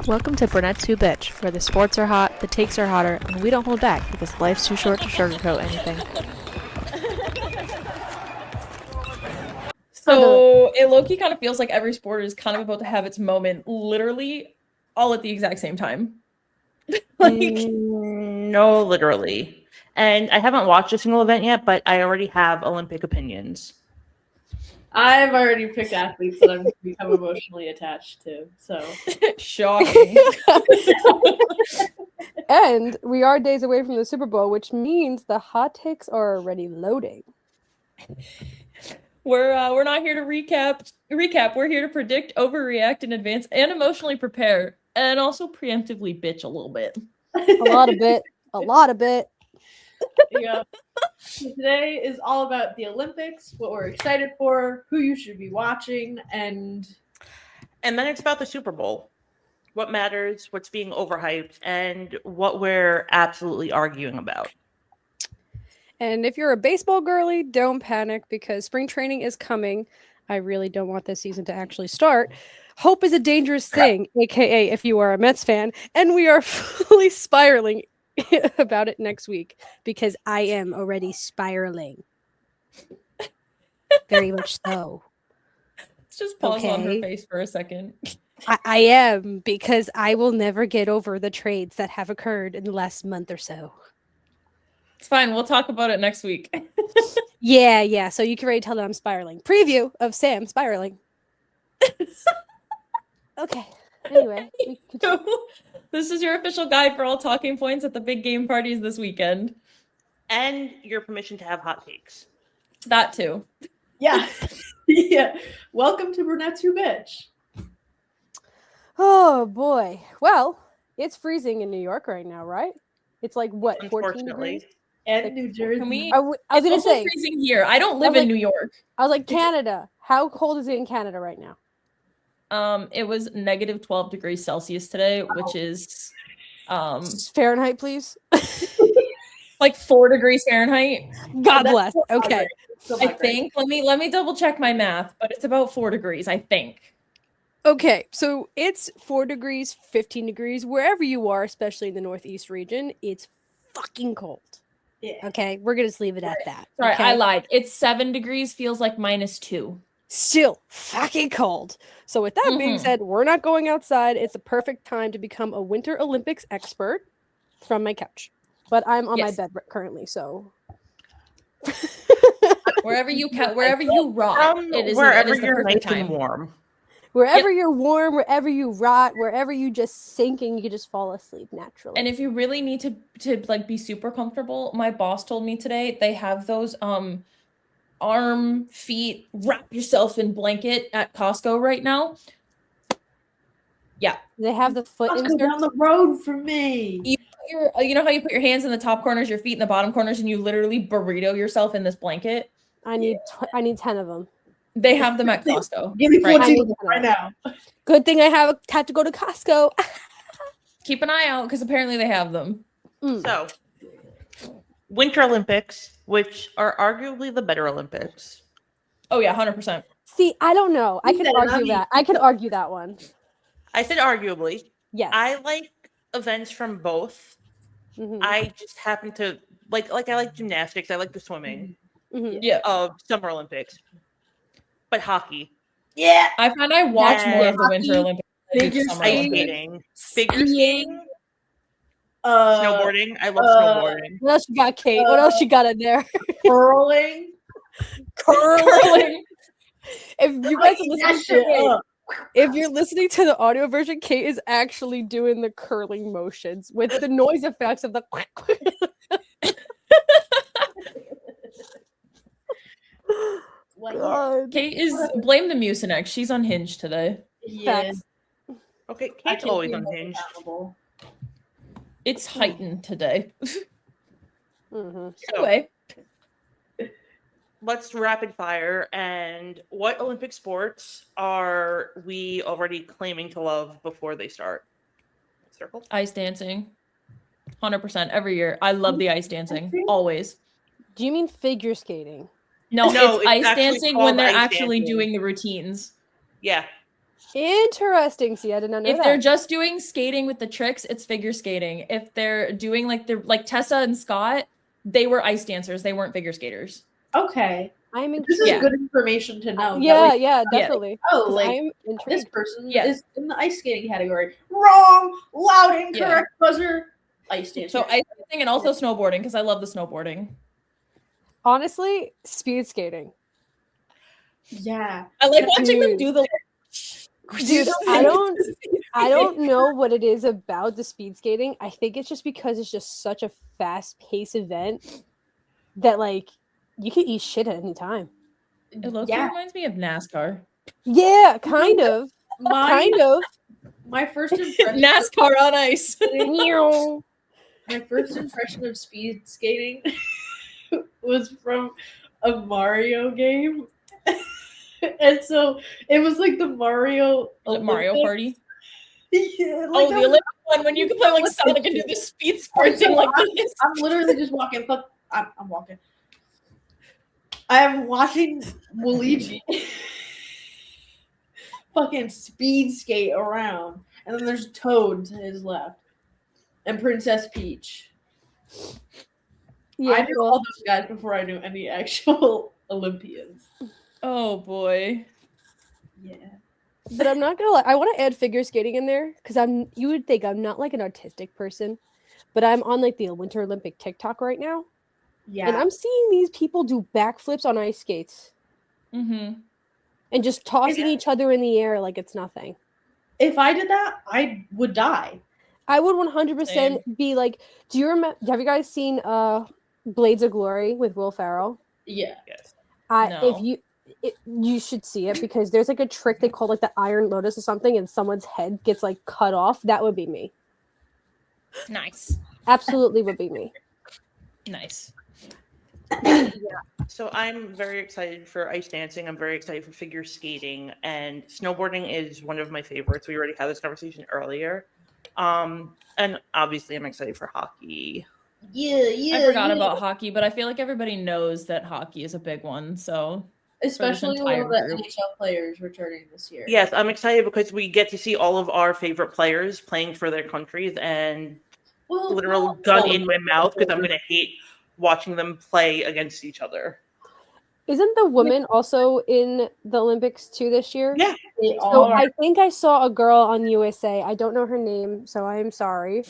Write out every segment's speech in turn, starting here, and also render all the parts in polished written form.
Welcome to Brunettes Who Bitch, where the sports are hot, the takes are hotter, and we don't hold back because life's too short to sugarcoat anything. So it low-key kind of feels like every sport is kind of about to have its moment, literally all at the exact same time. No, literally. And I haven't watched a single event yet, but I already have Olympic opinions. I've already picked athletes that I've become emotionally attached to. So Shocking. And we are days away from the Super Bowl, which means the hot takes are already loading. We're not here to recap. We're here to predict, overreact in advance, and emotionally prepare, and also preemptively bitch a little bit. A lot of bit. yeah. So today is all about the Olympics, what we're excited for, who you should be watching, and then it's about the Super Bowl. What matters, what's being overhyped, and what we're absolutely arguing about. And if you're a baseball girly, don't panic because spring training is coming. I really don't want this season to actually start. Hope is a dangerous thing, aka if you are a Mets fan, and we are fully spiraling about it next week because I am already spiraling. Very much so. Let's just pause on her face for a second. I am, because I will never get over the trades that have occurred in the last month or so. It's fine. We'll talk about it next week. Yeah. So you can already tell that I'm spiraling. Preview of Sam spiraling. Okay. Anyway. This is your official guide for all talking points at the big game parties this weekend. And your permission to have hot takes. That too. yeah. Yeah. Welcome to Brunettes Who Bitch. Oh boy. Well, it's freezing in New York right now, right? It's like what, 14 degrees? And New Jersey. I was gonna say freezing here. I don't live in New York. I was like, Canada. How cold is it in Canada right now? It was negative 12 degrees Celsius today, which is Fahrenheit, please. like 4 degrees Fahrenheit. God bless. Okay. I think let me double check my math, but it's about 4 degrees, I think. Okay, so it's 4 degrees, 15 degrees, wherever you are, especially in the Northeast region, it's fucking cold. Yeah. Okay, we're gonna just leave it at that. Sorry, okay? I lied. It's 7 degrees, feels like -2. Still fucking cold. So with that being said, we're not going outside. It's a perfect time to become a Winter Olympics expert from my couch. But I'm on my bed currently, so wherever you rot, it is wherever the you're nice time. and warm. Wherever you're warm, wherever you rot, wherever you just sinking, you can just fall asleep naturally. And if you really need to like be super comfortable, my boss told me today they have those arm, feet, wrap yourself in blanket at Costco right now. Yeah. They have the foot inserts down the road from me. You know how you put your hands in the top corners, your feet in the bottom corners, and you literally burrito yourself in this blanket? I need 10 of them. They have them at Costco. Give me 14 right now. Good thing I had to go to Costco. Keep an eye out because apparently they have them. So, Winter Olympics, which are arguably the better Olympics. Oh yeah, 100%. See, I don't know. I can argue that. I can argue that one. I said arguably. Yes. I like events from both. Mm-hmm. I just happen to like I like gymnastics. I like the swimming. Mm-hmm. Yeah. Of Summer Olympics. But hockey. Yeah. I find I watch more of the Winter Olympics. Figure skating. Snowboarding. I love snowboarding. What else you got, Kate? What else you got in there? Curling. If you guys are listening if you're listening to the audio version, Kate is actually doing the curling motions with the noise effects of the God. Kate is blame the Mucinex. She's unhinged today. Yes. Okay, Kate's always unhinged. It's heightened today. Mm-hmm. Anyway, let's rapid fire. And what Olympic sports are we already claiming to love before they start? Circle. Ice dancing. 100% every year. I love the ice dancing. Always. Do you mean figure skating? No, it's ice actually dancing when they're ice actually dancing. doing the routines. Yeah. Interesting. See, I did not know If that. they're just doing skating with the tricks, it's figure skating. If they're doing like Tessa and Scott, they were ice dancers. They weren't figure skaters. Okay. I'm This intrigued. is Yeah. good information to know. That Yeah, way- yeah, definitely. Oh, 'Cause like I'm this intrigued. person Yeah. is in the ice skating category. Wrong. Loud incorrect buzzer. Ice dancer. So ice dancing and also snowboarding because I love the snowboarding. Honestly, speed skating. Yeah. I like watching them Dude. do the. Dude, I don't know what it is about the speed skating. I think it's just because it's just such a fast-paced event that like you can eat shit at any time. It low-key reminds me of NASCAR. Yeah, kind of. Kind of. My first impression. NASCAR on ice. Meow. My first impression of speed skating was from a Mario game. And so it was like the Mario Was it Mario Olympics. Party? Yeah, Oh, the Olympic one when you can play like Sonic and do the speed sprinting like this. I'm literally just walking. Fuck, I'm walking. I'm watching Luigi fucking speed skate around, and then there's Toad to his left, and Princess Peach. Yeah, I knew all those guys before I knew any actual Olympians. Oh boy. Yeah. but I'm not gonna lie. I want to add figure skating in there because you would think I'm not like an artistic person, but I'm on like the Winter Olympic TikTok right now. Yeah. And I'm seeing these people do backflips on ice skates Mm-hmm. and just tossing each other in the air like it's nothing. If I did that, I would die. I would 100% Same. be like, do you remember? Have you guys seen Blades of Glory with Will Ferrell? Yeah. Yes. No. You should see it because there's like a trick they call like the Iron Lotus or something, and someone's head gets like cut off. That would be me. Nice. Absolutely would be me. Nice. So I'm very excited for ice dancing. I'm very excited for figure skating, and snowboarding is one of my favorites. We already had this conversation earlier. And obviously I'm excited for hockey. Yeah. I forgot about hockey, but I feel like everybody knows that hockey is a big one. So Especially all entire the group. NHL players returning this year. Yes, I'm excited because we get to see all of our favorite players playing for their countries, and Well, literal not gun all in my mouth because I'm gonna hate watching them play against each other. Isn't the women also in the Olympics too this year? Yeah. They So are. I think I saw a girl on USA. I don't know her name, so I am sorry.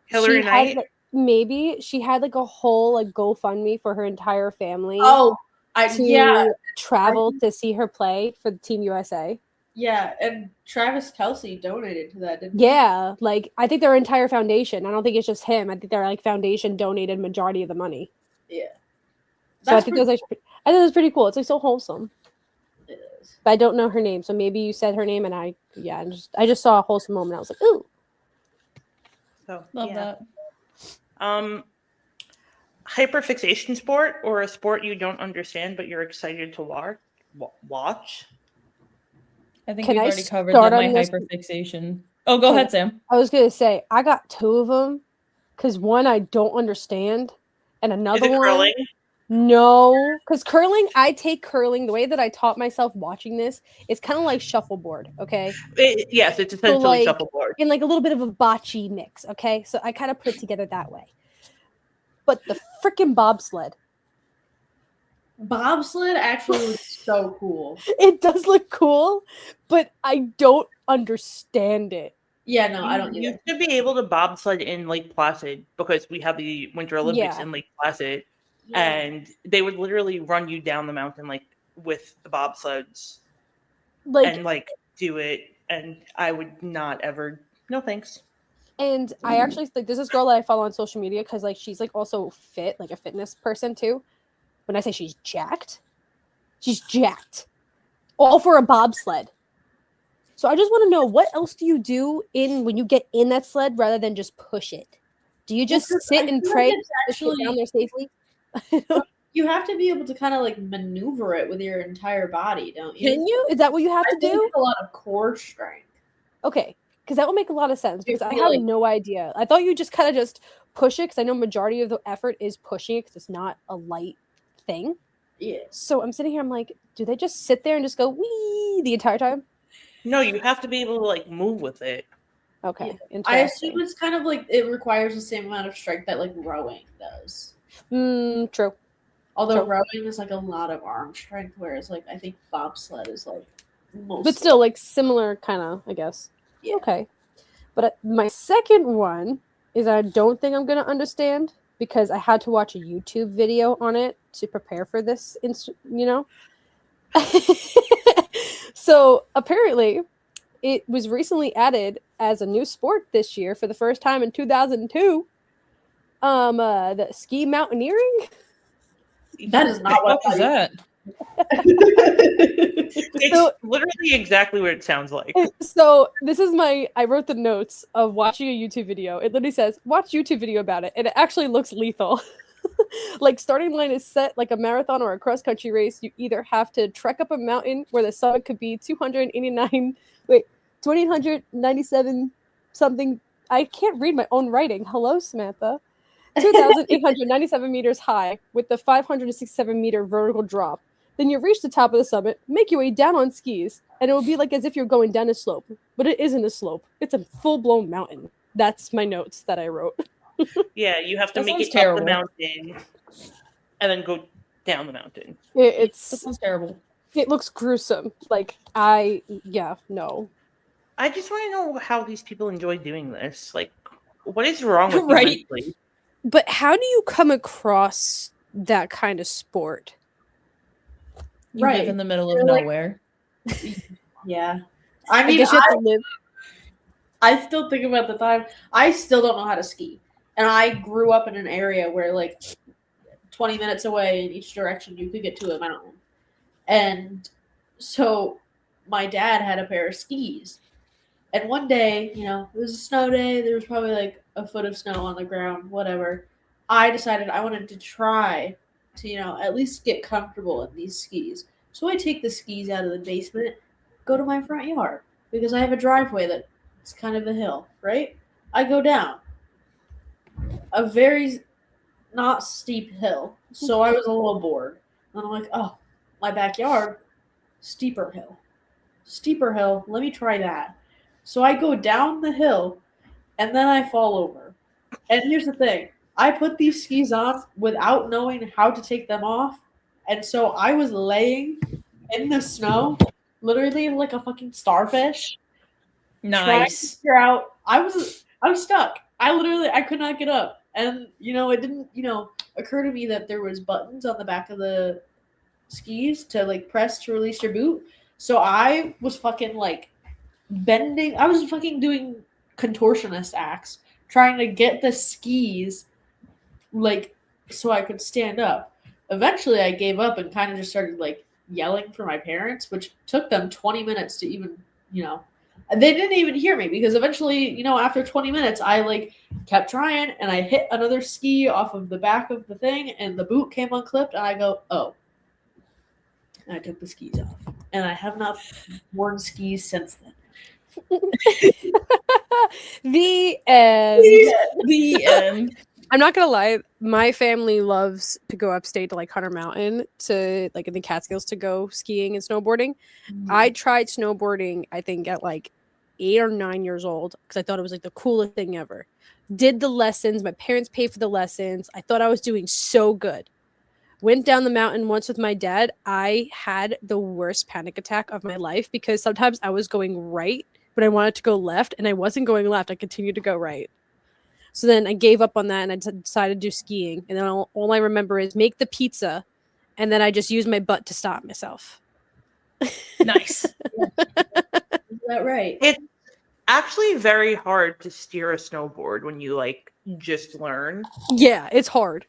Hillary She had, Knight. like, maybe she had like a whole like GoFundMe for her entire family Oh, to travel to see her play for the Team USA. yeah, and Travis Kelsey donated to that, didn't he? Yeah, like I think their entire foundation. I don't think it's just him. I think their like foundation donated majority of the money. Yeah. So I That's think it was like, I think it was pretty cool. It's like so wholesome. It is. But I don't know her name, so maybe you said her name, and I just saw a wholesome moment. I was like, ooh. So love yeah. that. Hyperfixation sport, or a sport you don't understand but you're excited to watch. I think Can we've I already covered start my on this? hyperfixation. Oh, go ahead, Sam. I was gonna say I got two of them because one I don't understand, and Is another it one curling? no, because curling. I take curling the way that I taught myself watching this. It's kind of like shuffleboard, okay, Yes, it's essentially like, shuffleboard. in like a little bit of a bocce mix, okay. So I kind of put it together that way. But the freaking bobsled, Bobsled actually looks so cool. it does look cool, but I don't understand it. Yeah, no, I don't You either. should be able to bobsled in Lake Placid because we have the Winter Olympics Yeah. in Lake Placid, and they would literally run you down the mountain like with the bobsleds Like, and like do it, and I would not ever. No thanks. and I actually like there's this girl that I follow on social media because like she's like also fit, like a fitness person too. When I say she's jacked, all for a bobsled. So I just want to know, what else do you do when you get in that sled rather than just push it? Do you just Because sit I and feel pray like it's to get down there safely? you have to be able to kind of like maneuver it with your entire body, don't you? Can you? Is that what you have I to think do? it's a lot of core strength. Okay, because that would make a lot of sense. Because I feel have like- no idea. I thought you just kind of just push it because I know majority of the effort is pushing it because it's not a light thing. Yeah. So I'm sitting here. I'm like, do they just sit there and just go wee the entire time? No, you have to be able to like move with it. Okay, I assume interesting. it's kind of like it requires the same amount of strength that like rowing does. True. Although True. rowing is like a lot of arm strength, whereas like I think bobsled is like most. But still, like similar kind of, I guess. Yeah. Okay. But my second one is I don't think I'm going to understand because I had to watch a YouTube video on it to prepare for this, So apparently, it was recently added as a new sport this year for the first time in 2002. The ski mountaineering. That is not what What is that? It's So- literally exactly what it sounds like. So this is I wrote the notes of watching a YouTube video. It literally says, watch YouTube video about it. And it actually looks lethal. Like starting line is set like a marathon or a cross country race. You either have to trek up a mountain where the summit could be 297 something. I can't read my own writing. Hello, Samantha. 2,897 meters high with the 567 meter vertical drop. Then you reach the top of the summit, make your way down on skis, and it will be like as if you're going down a slope. But it isn't a slope. It's a full-blown mountain. That's my notes that I wrote. Yeah, you have to That make sounds it terrible. up the mountain and then go down the mountain. That It's sounds terrible. it looks gruesome. Like no. I just want to know how these people enjoy doing this. Like, what is wrong with Right. you mentally? But how do you come across that kind of sport? You Right. live in the middle of You're like- nowhere. Yeah. I I mean, guess you have to live. I still think about the time. I still don't know how to ski. And I grew up in an area where, like, 20 minutes away in each direction, you could get to a mountain. And so my dad had a pair of skis. And one day, it was a snow day. There was probably like a foot of snow on the ground, whatever. I decided I wanted to try to, at least get comfortable in these skis. So I take the skis out of the basement, go to my front yard because I have a driveway that's kind of a hill, right? I go down a very not steep hill. So I was a little bored. And I'm like, oh, my backyard, steeper hill. Steeper hill, let me try that. So I go down the hill and then I fall over. And here's the thing. I put these skis on without knowing how to take them off. And so I was laying in the snow, literally like a fucking starfish. Trying to Nice. figure out I was stuck. I could not get up. And it didn't, occur to me that there was buttons on the back of the skis to like press to release your boot. So I was fucking like bending. I was fucking doing contortionist acts trying to get the skis like so I could stand up. Eventually I gave up and kind of just started like yelling for my parents, which took them 20 minutes to even, they didn't even hear me because eventually, after 20 minutes, I like kept trying and I hit another ski off of the back of the thing and the boot came unclipped and I go, oh. And I took the skis off and I have not worn skis since then. The end. The end. I'm not gonna lie, my family loves to go upstate to like Hunter Mountain to like in the Catskills to go skiing and snowboarding. I tried snowboarding, I think, at like 8 or 9 years old because I thought it was like the coolest thing ever. Did the lessons, my parents paid for the lessons. I thought I was doing so good. Went down the mountain once with my dad. I had the worst panic attack of my life because sometimes I was going right, but I wanted to go left, and I wasn't going left. I continued to go right. So then I gave up on that, and I decided to do skiing. And then all I remember is make the pizza, and then I just use my butt to stop myself. Nice. Is that right? It's actually very hard to steer a snowboard when you like just learn. Yeah, it's hard.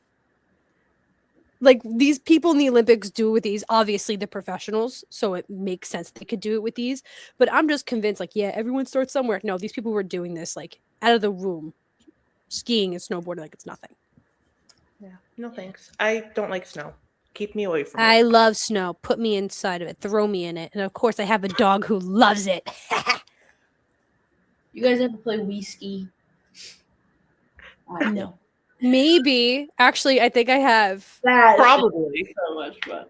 Like these people in the Olympics do it with these. Obviously, they're professionals, so it makes sense they could do it with these. But I'm just convinced, like, yeah, everyone starts somewhere. No, these people were doing this like out of the room, skiing and snowboarding like it's nothing. Yeah, no thanks. I don't like snow. Keep me away from I it. love snow. Put me inside of it. Throw me in it. And of course, I have a dog who loves it. You guys ever play Wii Ski? No. Maybe. Actually, I think I have. That Probably. so much fun.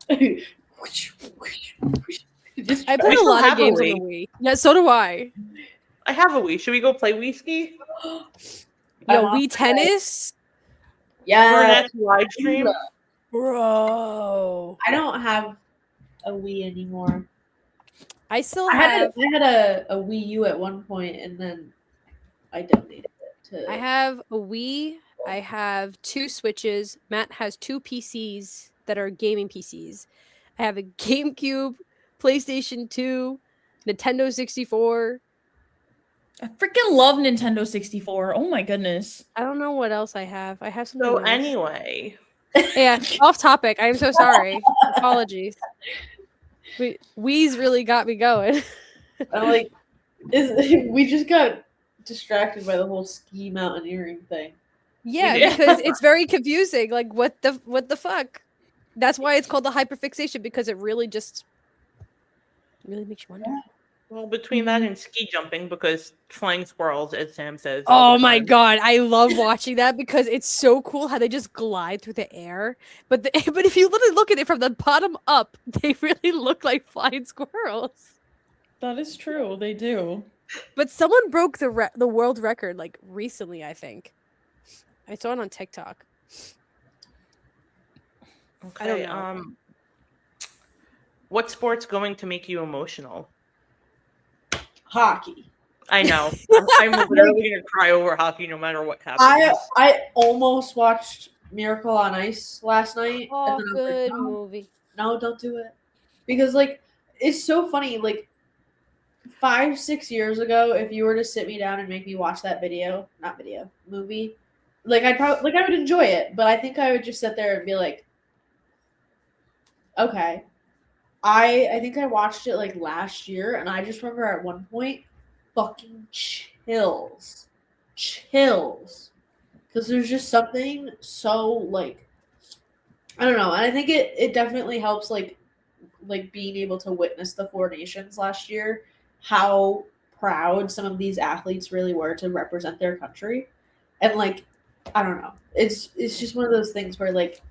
Just I try. played a still lot of have a games on Wii. the Wii. Yeah, so do I. I have a Wii. Should we go play Wii Ski? Yo, I'm Wii off tennis, Yeah, Brunettes live stream. bro. I don't have a Wii anymore. I still I had have. a Wii U at one point, and then I donated it to. I have a Wii. I have 2 Switches. Matt has 2 PCs that are gaming PCs. I have a GameCube, PlayStation 2, Nintendo 64. I freaking love Nintendo 64. Oh my goodness. I don't know what else I have. I have something So else. anyway, Yeah, off topic. I'm so sorry. Apologies. Wii's really got me going. I'm like, we just got distracted by the whole ski mountaineering thing. Yeah, Yeah. because it's very confusing. Like, what the fuck? That's why it's called the hyperfixation, because it really makes you wonder. well, between that and ski jumping, because flying squirrels, as Sam says. Oh all the my time. god, I love watching that because it's so cool how they just glide through the air. But but if you literally look at it from the bottom up, they really look like flying squirrels. That is true. They do. But someone broke the world record like recently, I think. I saw it on TikTok. Okay. I don't know. What sport's going to make you emotional? Hockey. I know. I'm literally gonna cry over hockey no matter what happens. I almost watched Miracle on Ice last night. Oh, and then I was good like, no, movie. no, don't do it. Because like it's so funny, like 5-6 years ago, if you were to sit me down and make me watch that movie, like I would enjoy it, but I think I would just sit there and be like, okay. I think I watched it like last year, and I just remember at one point fucking chills. Because there's just something so like I don't know, and I think it definitely helps like being able to witness the 4 Nations last year, how proud some of these athletes really were to represent their country. And like I don't know. It's just one of those things where like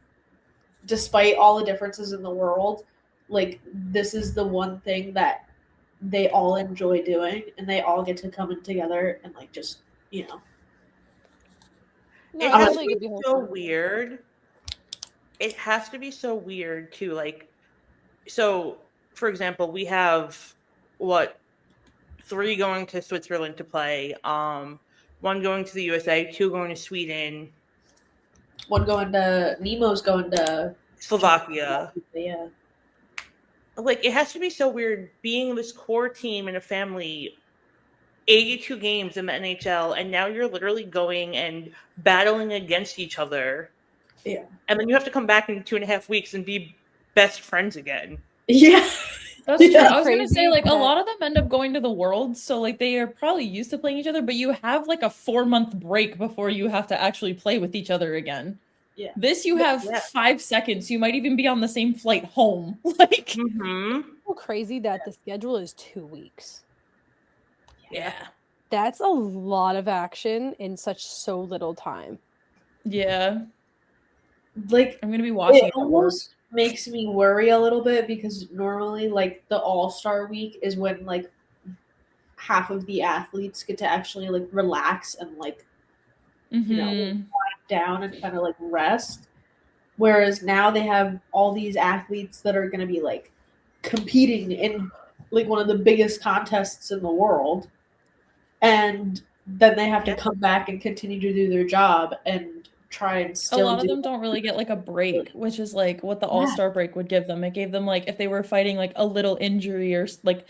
despite all the differences in the world, like this is the one thing that they all enjoy doing, and they all get to come in together and like just No, It I has really to could be be so wholesome. weird. It has to be so weird too. Like, so for example, we have 3 going to Switzerland to play. 1 going to the USA, 2 going to Sweden, one going to Nemo's going to Slovakia. Yeah. Like, it has to be so weird being this core team in a family. 82 games in the NHL, and now you're literally going and battling against each other. Yeah. And then you have to come back in 2.5 weeks and be best friends again. Yeah. That's true. Yeah. I was gonna say, Crazy like, a that- lot of them end up going to the Worlds, so like they are probably used to playing each other, but you have like a 4-month break before you have to actually play with each other again. Yeah. This you have Yeah. 5 seconds. You might even be on the same flight home. Like, Mm-hmm. So crazy that the schedule is 2 weeks. yeah. That's a lot of action in so little time. Yeah. Like I'm gonna be watching it it at work. almost makes me worry a little bit, because normally like the All-Star week is when like half of the athletes get to actually like relax and like Mhm. down and kind of like rest, whereas now they have all these athletes that are going to be like competing in like one of the biggest contests in the world, and then they have to come back and continue to do their job and try and A still lot of do them don't really get like a break, which is like what the All-Star break would give them. It gave them like if they were fighting like a little injury or like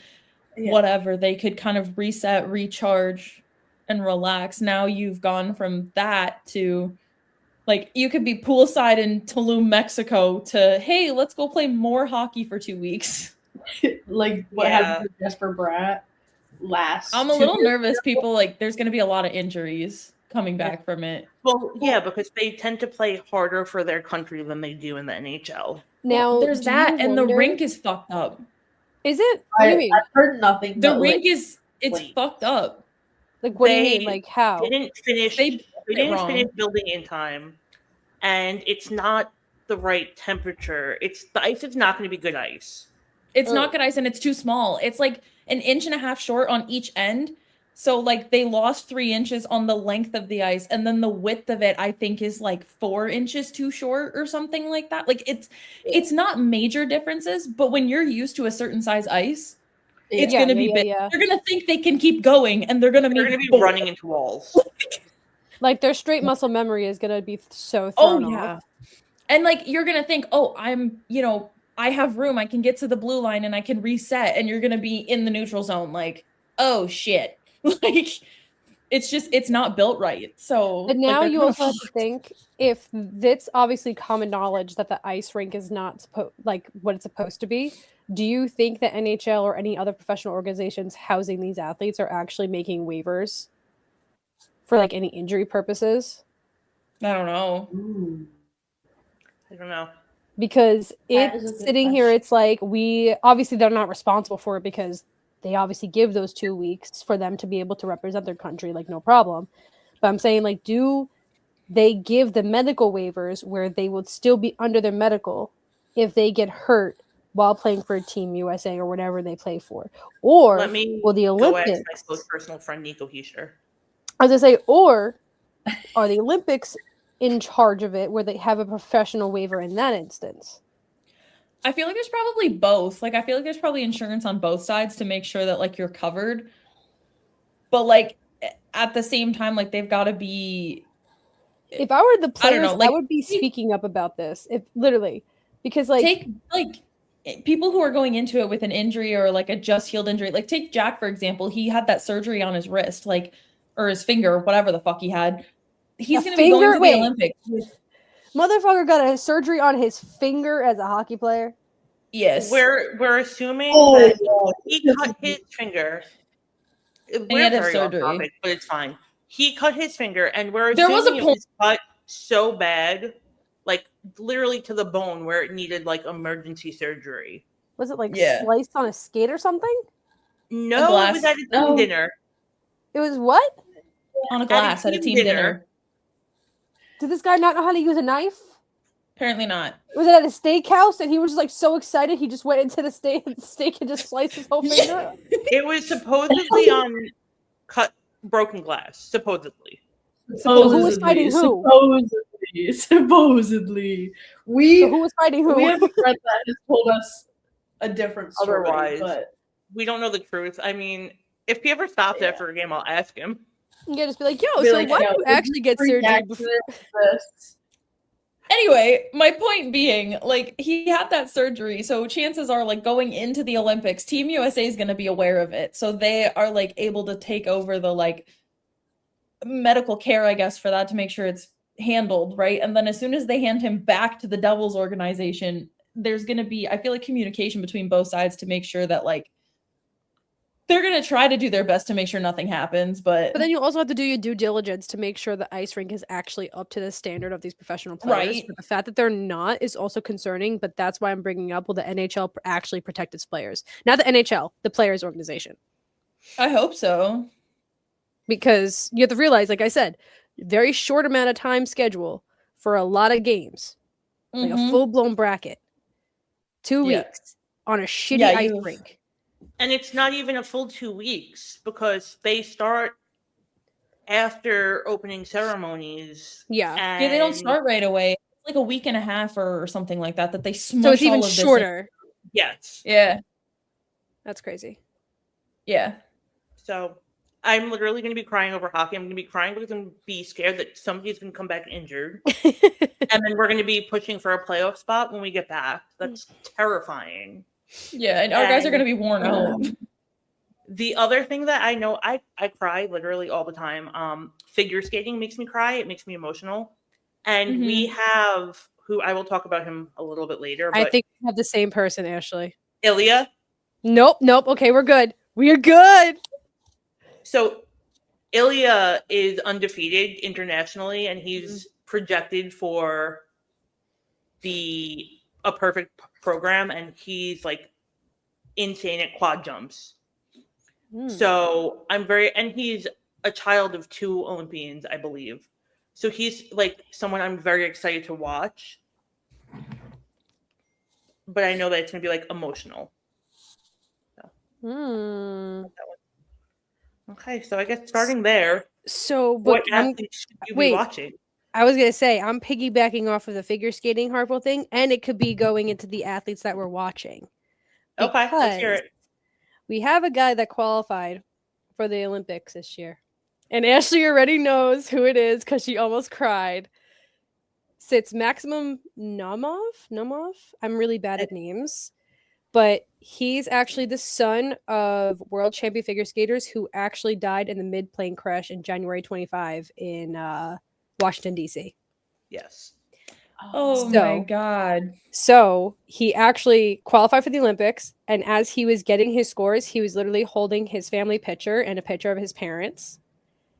Yeah. whatever, they could kind of reset, recharge, and relax. Now you've gone from that to like you could be poolside in Tulum, Mexico to hey, let's go play more hockey for 2 weeks. like what Yeah. happened to Jesper Bratt last. I'm a 2 little years nervous. People like there's gonna be a lot of injuries coming back from it. Well, yeah, because they tend to play harder for their country than they do in the NHL. Now There's do that, you and the wonder- rink is fucked up. Is it? What do you mean? I've heard nothing. The but, rink like, is it's wait. fucked up. Like, what do you they mean? Like, how? Didn't finish. They They did it didn't wrong. finish building in time, and it's not the right temperature. The ice is not going to be good ice. It's not good ice and it's too small. It's like an inch and a half short on each end. So like they lost 3 inches on the length of the ice, and then the width of it I think is like 4 inches too short or something like that. Like it's not major differences, but when you're used to a certain size ice, it's gonna be big. They're gonna think they can keep going, and they're gonna be running into walls. Like their straight muscle memory is gonna be so thrown off. And like you're gonna think, oh, I have room, I can get to the blue line and I can reset, and you're gonna be in the neutral zone, like, oh shit. Like it's not built right. So but now you also have to think, if it's obviously common knowledge that the ice rink is not like what it's supposed to be, do you think that NHL or any other professional organizations housing these athletes are actually making waivers for like any injury purposes? I don't know. I don't know. Because it's sitting here, it's like obviously they're not responsible for it because they obviously give those 2 weeks for them to be able to represent their country, like no problem. But I'm saying, like, do they give the medical waivers where they would still be under their medical if they get hurt while playing for Team USA or whatever they play for? Or will the Olympics? My close personal friend Nico Heischer. I was gonna say, or are the Olympics in charge of it where they have a professional waiver in that instance? I feel like there's probably both. Like I feel like there's probably insurance on both sides to make sure that like you're covered. But like at the same time, like they've got to be. If I were the players, I would be speaking up about this. If literally, because like take like people who are going into it with an injury or like a just healed injury. Like take Jack for example. He had that surgery on his wrist, like or his finger, whatever the fuck he had. He's going to be going to the Olympics. Motherfucker got a surgery on his finger as a hockey player. Yes. We're assuming that he cut his finger. We're very off topic, but it's fine. He cut his finger, and we're assuming it was cut so bad, like literally to the bone, where it needed like emergency surgery. Was it like sliced on a skate or something? No, it was at a team dinner. It was what? On a glass at a team dinner. Did this guy not know how to use a knife? Apparently not. Was it at a steakhouse and he was just like so excited he just went into the steak and just sliced his whole finger? It was supposedly on broken glass. Supposedly. So who was fighting who? Supposedly. So who was fighting who? We have a friend that has told us a different story. Otherwise, but we don't know the truth. I mean, if he ever stops after a game, I'll ask him. Yeah, just be like, why do you actually get surgery before? Anyway, my point being, like, he had that surgery, so chances are, like, going into the Olympics, Team USA is going to be aware of it, so they are, like, able to take over the, like, medical care, I guess, for that to make sure it's handled, right? And then as soon as they hand him back to the Devils organization, there's going to be, I feel like, communication between both sides to make sure that, like, they're going to try to do their best to make sure nothing happens, but then you also have to do your due diligence to make sure the ice rink is actually up to the standard of these professional players. Right. But the fact that they're not is also concerning, but that's why I'm bringing up, will the NHL actually protect its players? Not the NHL, the players organization. I hope so. Because you have to realize, like I said, very short amount of time schedule for a lot of games. Like a full-blown bracket. 2 weeks on a shitty ice rink. And it's not even a full 2 weeks because they start after opening ceremonies. Yeah. They don't start right away. It's like a week and a half or something like that they smush so it's even all of shorter. Yes. Yeah. That's crazy. Yeah. So I'm literally going to be crying over hockey. I'm going to be crying because I'm going to be scared that somebody's going to come back injured. And then we're going to be pushing for a playoff spot when we get back. That's terrifying. Yeah, and our guys are going to be worn out. The other thing that I know, I cry literally all the time. Figure skating makes me cry. It makes me emotional. And we have, who I will talk about him a little bit later. But I think we have the same person, Ashley. Ilya. Nope. Okay, we're good. We are good. So Ilya is undefeated internationally, and he's projected for a perfect program, and he's like insane at quad jumps. So and he's a child of 2 Olympians, I believe. So he's like someone I'm very excited to watch. But I know that it's gonna be like emotional. Hmm. Okay, so I guess starting there, So, what but athletes should you be wait. watching? I was gonna say I'm piggybacking off of the figure skating hardball thing, and it could be going into the athletes that we're watching Okay, let's hear because it. we have a guy that qualified for the Olympics this year, and Ashley already knows who it is because she almost cried. So it's Maximum Nomov. I'm really bad at names, but he's actually the son of world champion figure skaters who actually died in the mid-plane crash in January 25 in Washington D.C. Yes. Oh my So, god. so he actually qualified for the Olympics, and as he was getting his scores, he was literally holding his family picture and a picture of his parents.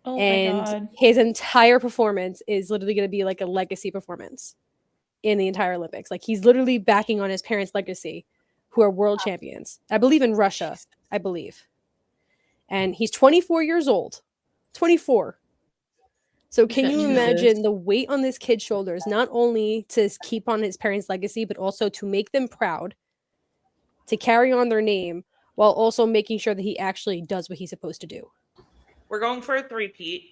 Oh my And god. his entire performance is literally going to be like a legacy performance in the entire Olympics. Like he's literally backing on his parents' legacy, who are world champions. I believe in Russia, I believe. And he's 24 years old. 24. So can you Jesus. imagine the weight on this kid's shoulders, not only to keep on his parents' legacy, but also to make them proud, to carry on their name, while also making sure that he actually does what he's supposed to do. We're going for a three-peat.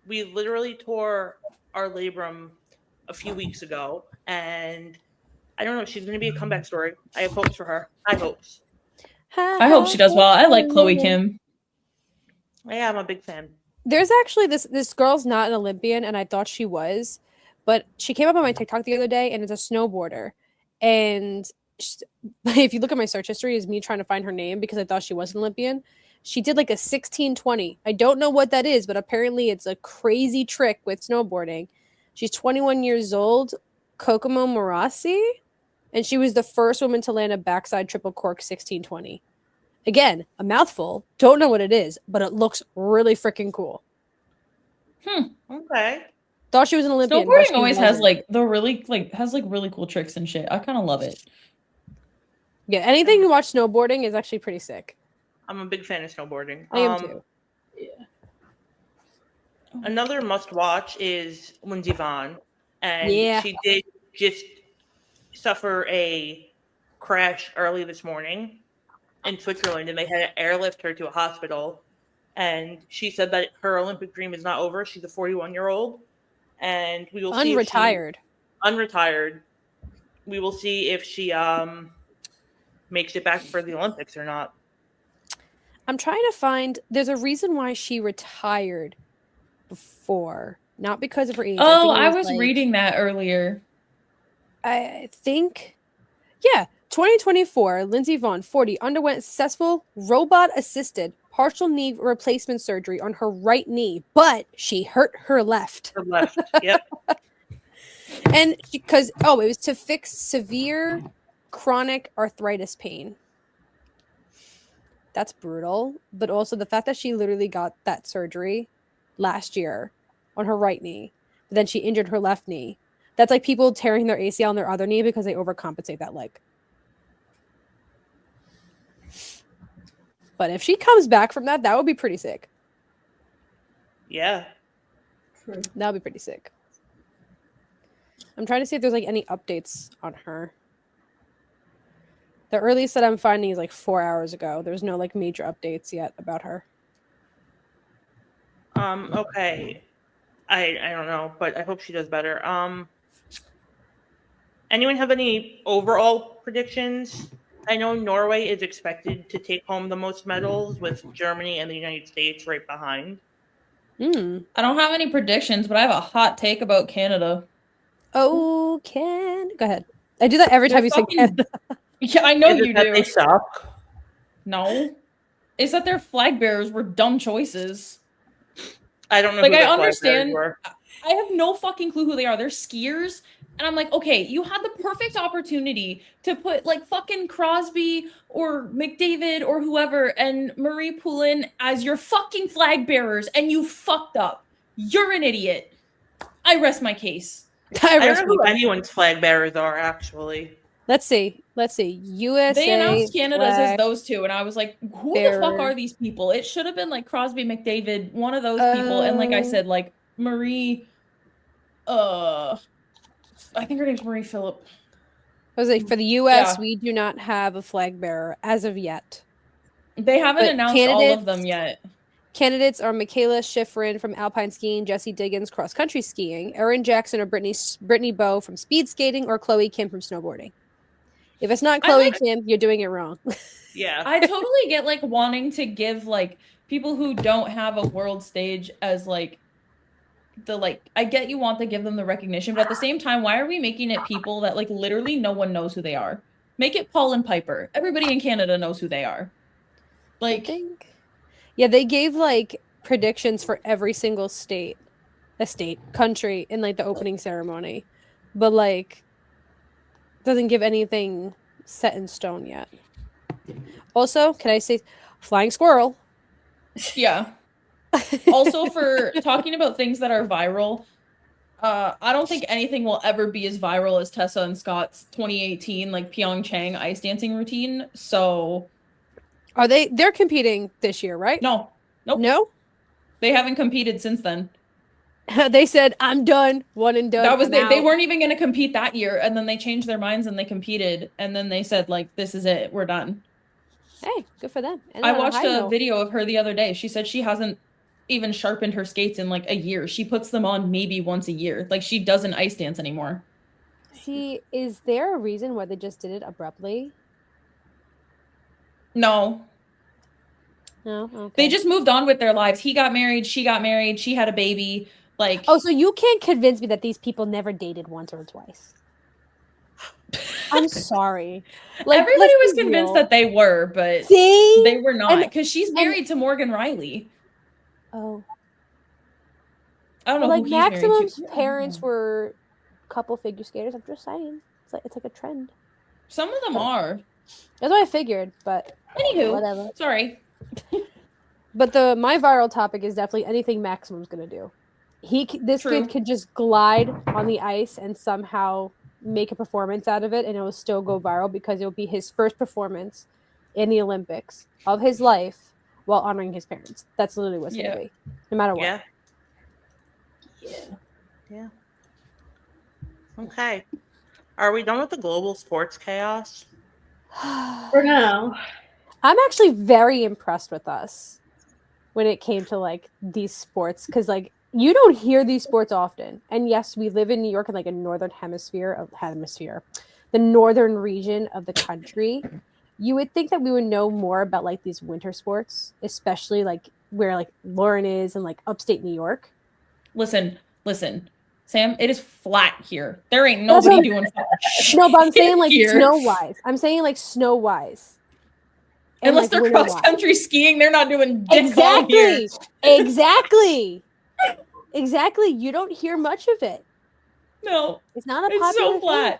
We literally tore our labrum a few weeks ago, and I don't know. She's going to be a comeback story. I have hopes for her. High hopes. I hope she does well. I like Chloe Kim. Yeah, I'm a big fan. There's actually this girl's not an Olympian, and I thought she was, but she came up on my TikTok the other day, and it's a snowboarder. And if you look at my search history, is me trying to find her name because I thought she was an Olympian. She did like a 1620. I don't know what that is, but apparently it's a crazy trick with snowboarding. She's 21 years old, Kokomo Morassi, and she was the first woman to land a backside triple cork 1620. Again, a mouthful. Don't know what it is, but it looks really freaking cool. Okay. Thought she was an Olympian. but Snowboarding she always has wasn't. really cool tricks and shit. I kind of love it. Yeah, anything you watch snowboarding is actually pretty sick. I'm a big fan of snowboarding. I am too. Another must-watch is Lindsey Vonn, and Yeah. she did just suffer a crash early this morning in Switzerland, and they had to airlift her to a hospital. And she said that her Olympic dream is not over. She's a 41-year-old, and we will see if Unretired. unretired. We will see if she makes it back for the Olympics or not. I'm trying to find. There's a reason why she retired before, not because of her age. Oh, think it I was like- reading that earlier. I think, yeah, 2024. Lindsey Vonn, 40, underwent successful robot-assisted partial knee replacement surgery on her right knee, but she hurt her left. Her left. Yep. And because it was to fix severe chronic arthritis pain. That's brutal. But also the fact that she literally got that surgery last year on her right knee, but then she injured her left knee. That's like people tearing their ACL on their other knee because they overcompensate that leg. But if she comes back from that, that would be pretty sick. Yeah. That would be pretty sick. I'm trying to see if there's like any updates on her. The earliest that I'm finding is like 4 hours ago. There's no like major updates yet about her. Okay. I don't know, but I hope she does better. Anyone have any overall predictions? I know Norway is expected to take home the most medals, with Germany and the United States right behind. I don't have any predictions, but I have a hot take about Canada. Oh, go ahead. I do that every time you say Canada. Yeah, I know Is it you that do. they suck? No. It's that their flag bearers were dumb choices. I don't know. Like, who I the flag understand. bearers were. I have no fucking clue who they are. They're skiers. And I'm like, okay, you had the perfect opportunity to put like fucking Crosby or McDavid or whoever and Marie Poulin as your fucking flag bearers, and you fucked up. You're an idiot. I rest my case. I don't know who anyone's flag bearers are, actually. Let's see. USA. They announced Canada's as flag those two, and I was like, who bearer. the fuck are these people? It should have been like Crosby, McDavid, one of those people. And like I said, like Marie, I think her name's Marie Phillip. I was like, for the U.S., Yeah. we do not have a flag bearer as of yet. They haven't But announced all of them yet. Candidates are Michaela Schifrin from alpine skiing, Jessie Diggins cross country skiing, Erin Jackson or Brittany Bowe from speed skating, or Chloe Kim from snowboarding. If it's not Chloe Kim, you're doing it wrong. Yeah. I totally get like wanting to give like people who don't have a world stage as like the like I get you want to give them the recognition, but at the same time, why are we making it people that like literally no one knows who they are? Make it Paul and Piper. Everybody in Canada knows who they are. Like, yeah, they gave like predictions for every single country in like the opening ceremony, but like doesn't give anything set in stone yet. Also, can I say flying squirrel? yeah. Also, for talking about things that are viral, I don't think anything will ever be as viral as Tessa and Scott's 2018 like Pyeongchang ice dancing routine. So, they're competing this year, right? No, nope. No, they haven't competed since then. They said, "I'm done, one and done." That was they weren't even going to compete that year, and then they changed their minds and they competed, and then they said like, "This is it, we're done." Hey, good for them. And I watched a video of her the other day. She said she hasn't even sharpened her skates in like a year. She puts them on maybe once a year. Like she doesn't ice dance anymore. See, is there a reason why they just did it abruptly? No. No. Okay. They just moved on with their lives. He got married, she had a baby. Like, oh, so you can't convince me that these people never dated once or twice. I'm sorry. Like, everybody was convinced that they were, but see, they were not, because she's married to Morgan Riley. Oh, I don't know. Like who he's married Maximum's to. parents were couple figure skaters. I'm just saying, it's like a trend. Some of them are. That's what I figured, but Anywho, whatever. Sorry. But my viral topic is definitely anything Maximum's gonna do. This kid could just glide on the ice and somehow make a performance out of it, and it will still go viral because it will be his first performance in the Olympics of his life while honoring his parents. That's literally what's gonna be, no matter what. Yeah. Okay. Are we done with the global sports chaos? For now. I'm actually very impressed with us when it came to like these sports, because like you don't hear these sports often. And yes, we live in New York in like a northern hemisphere, the northern region of the country. You would think that we would know more about like these winter sports, especially like where like Lauren is and like upstate New York. Listen, Sam, it is flat here. There ain't nobody doing no, but I'm saying like here. snow-wise. I'm saying like snow-wise. Unless they're cross-country skiing, they're not doing dick all here. Exactly. You don't hear much of it. No. It's not a popular It's so flat. thing.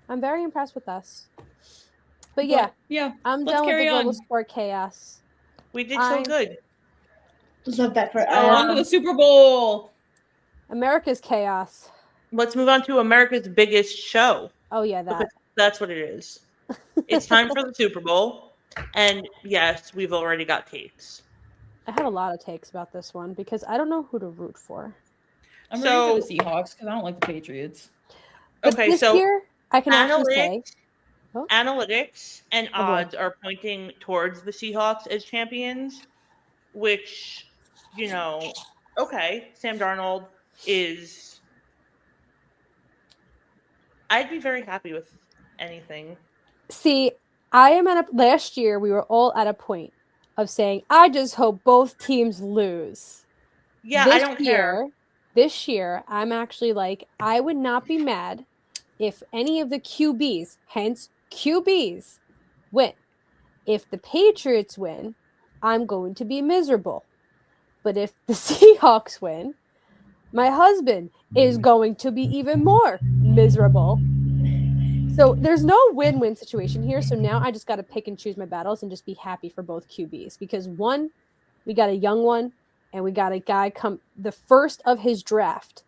I'm very impressed with us. But yeah, I'm done with the global sport chaos. We did so good. Love that for on to the Super Bowl. America's chaos. Let's move on to America's biggest show. Oh yeah, that. That's what it is. It's time for the Super Bowl. And yes, we've already got takes. I have a lot of takes about this one because I don't know who to root for. I'm rooting for the Seahawks because I don't like the Patriots. But okay, so year, I can actually say analytics and odds are pointing towards the Seahawks as champions, which, Sam Darnold is. I'd be very happy with anything. See, last year we were all at a point of saying, I just hope both teams lose. Yeah, I don't care. This year, I'm actually like, I would not be mad if any of the QBs, hence QBs, win. If the Patriots win, I'm going to be miserable. But if the Seahawks win, my husband is going to be even more miserable. So there's no win-win situation here. So now I just got to pick and choose my battles and just be happy for both QBs. Because one, we got a young one, and we got a guy come the first of his draft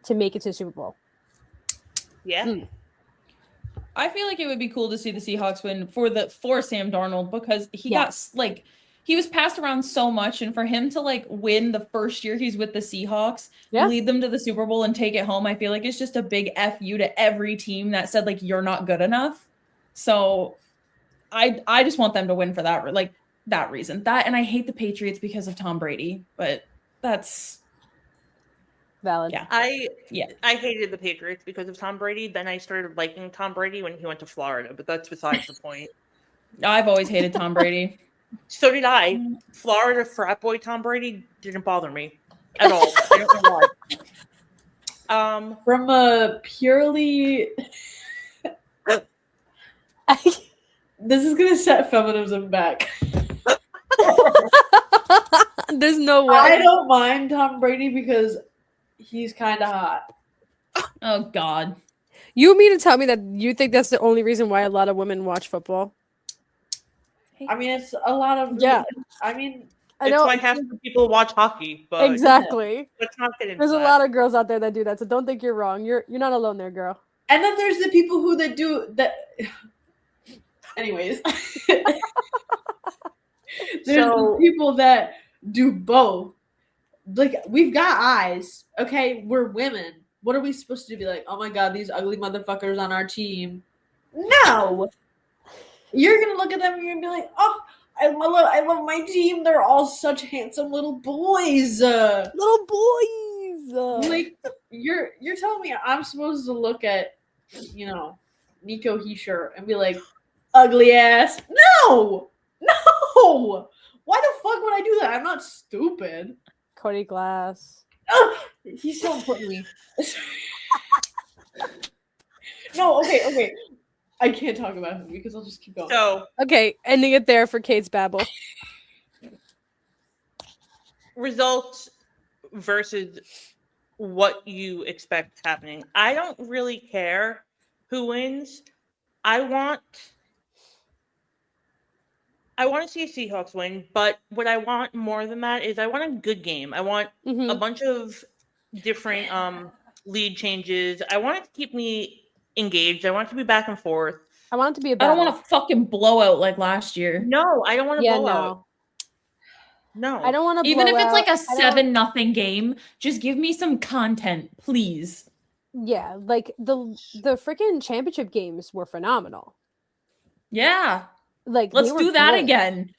to make it to the Super Bowl. Yeah. I feel like it would be cool to see the Seahawks win for Sam Darnold because he he was passed around so much, and for him to like win the first year he's with the Seahawks, lead them to the Super Bowl and take it home, I feel like it's just a big F you to every team that said like you're not good enough. So I just want them to win for that reason. That, and I hate the Patriots because of Tom Brady, but that's Valid. yeah. I Yeah. hated the Patriots because of Tom Brady. Then I started liking Tom Brady when he went to Florida, but that's besides the point. I've always hated Tom Brady. So did I. Florida frat boy Tom Brady didn't bother me at all. I don't know why. From a purely, this is gonna set feminism back. There's no way. I don't mind Tom Brady because he's kind of hot. Oh God. You mean to tell me that you think that's the only reason why a lot of women watch football? I mean, it's a lot of Yeah. I mean, I It's know why half the people watch hockey, but exactly. let's not get into There's a that. lot of girls out there that do that, so don't think you're wrong. You're not alone there, girl. and then there's the people who that do that. Anyways, there's the people that do both. Like, we've got eyes, okay? We're women. What are we supposed to be like? Oh my God, these ugly motherfuckers on our team. No, you're gonna look at them and you're gonna be like, oh, I love my team. They're all such handsome little boys. Little boys. Like, you're telling me I'm supposed to look at, Nico Heischer and be like, ugly ass? No. Why the fuck would I do that? I'm not stupid. Cody Glass. Ugh, he's so important to me. No, okay. I can't talk about him because I'll just keep going. So, Okay, ending it there for Kate's babble. results versus what you expect happening. I don't really care who wins. I want to see a Seahawks win, but what I want more than that is I want a good game. I want a bunch of different lead changes. I want it to keep me engaged. I want it to be back and forth. I want it to be a I battle. don't want a fucking blowout like last year. No, I don't want to Yeah, blow no. out. No. I don't want to Even if it's like a I don't- 7-0 game, just give me some content, please. Yeah, like the freaking championship games were phenomenal. Yeah. Like, Let's they were do that good. again.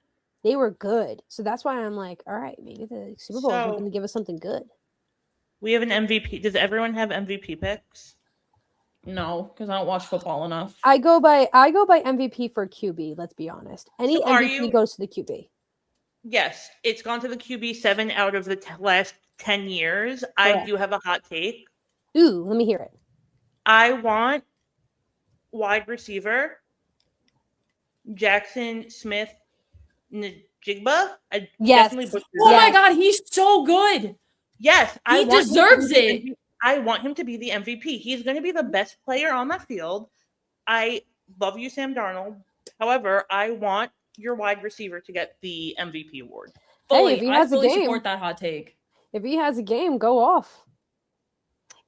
They were good. So that's why I'm like, all right, maybe the Super Bowl is So- going to give us something good. We have an MVP. Does everyone have MVP picks? No, because I don't watch football enough. I go by MVP for QB, let's be honest. Any So are MVP you- goes to the QB. Yes, it's gone to the QB 7 out of the last 10 years. I Correct. do have a hot take. Ooh, let me hear it. I want wide receiver Jackson Smith Njigba. I Yes. definitely butchered Oh that. my God, he's so good. Yes, He want him to deserves be the it. MVP. I want him to be the MVP. He's going to be the best player on the field. I love you, Sam Darnold. However, I want your wide receiver to get the MVP award. Fully, if he I has a fully game- support that hot take. If he has a game, go off.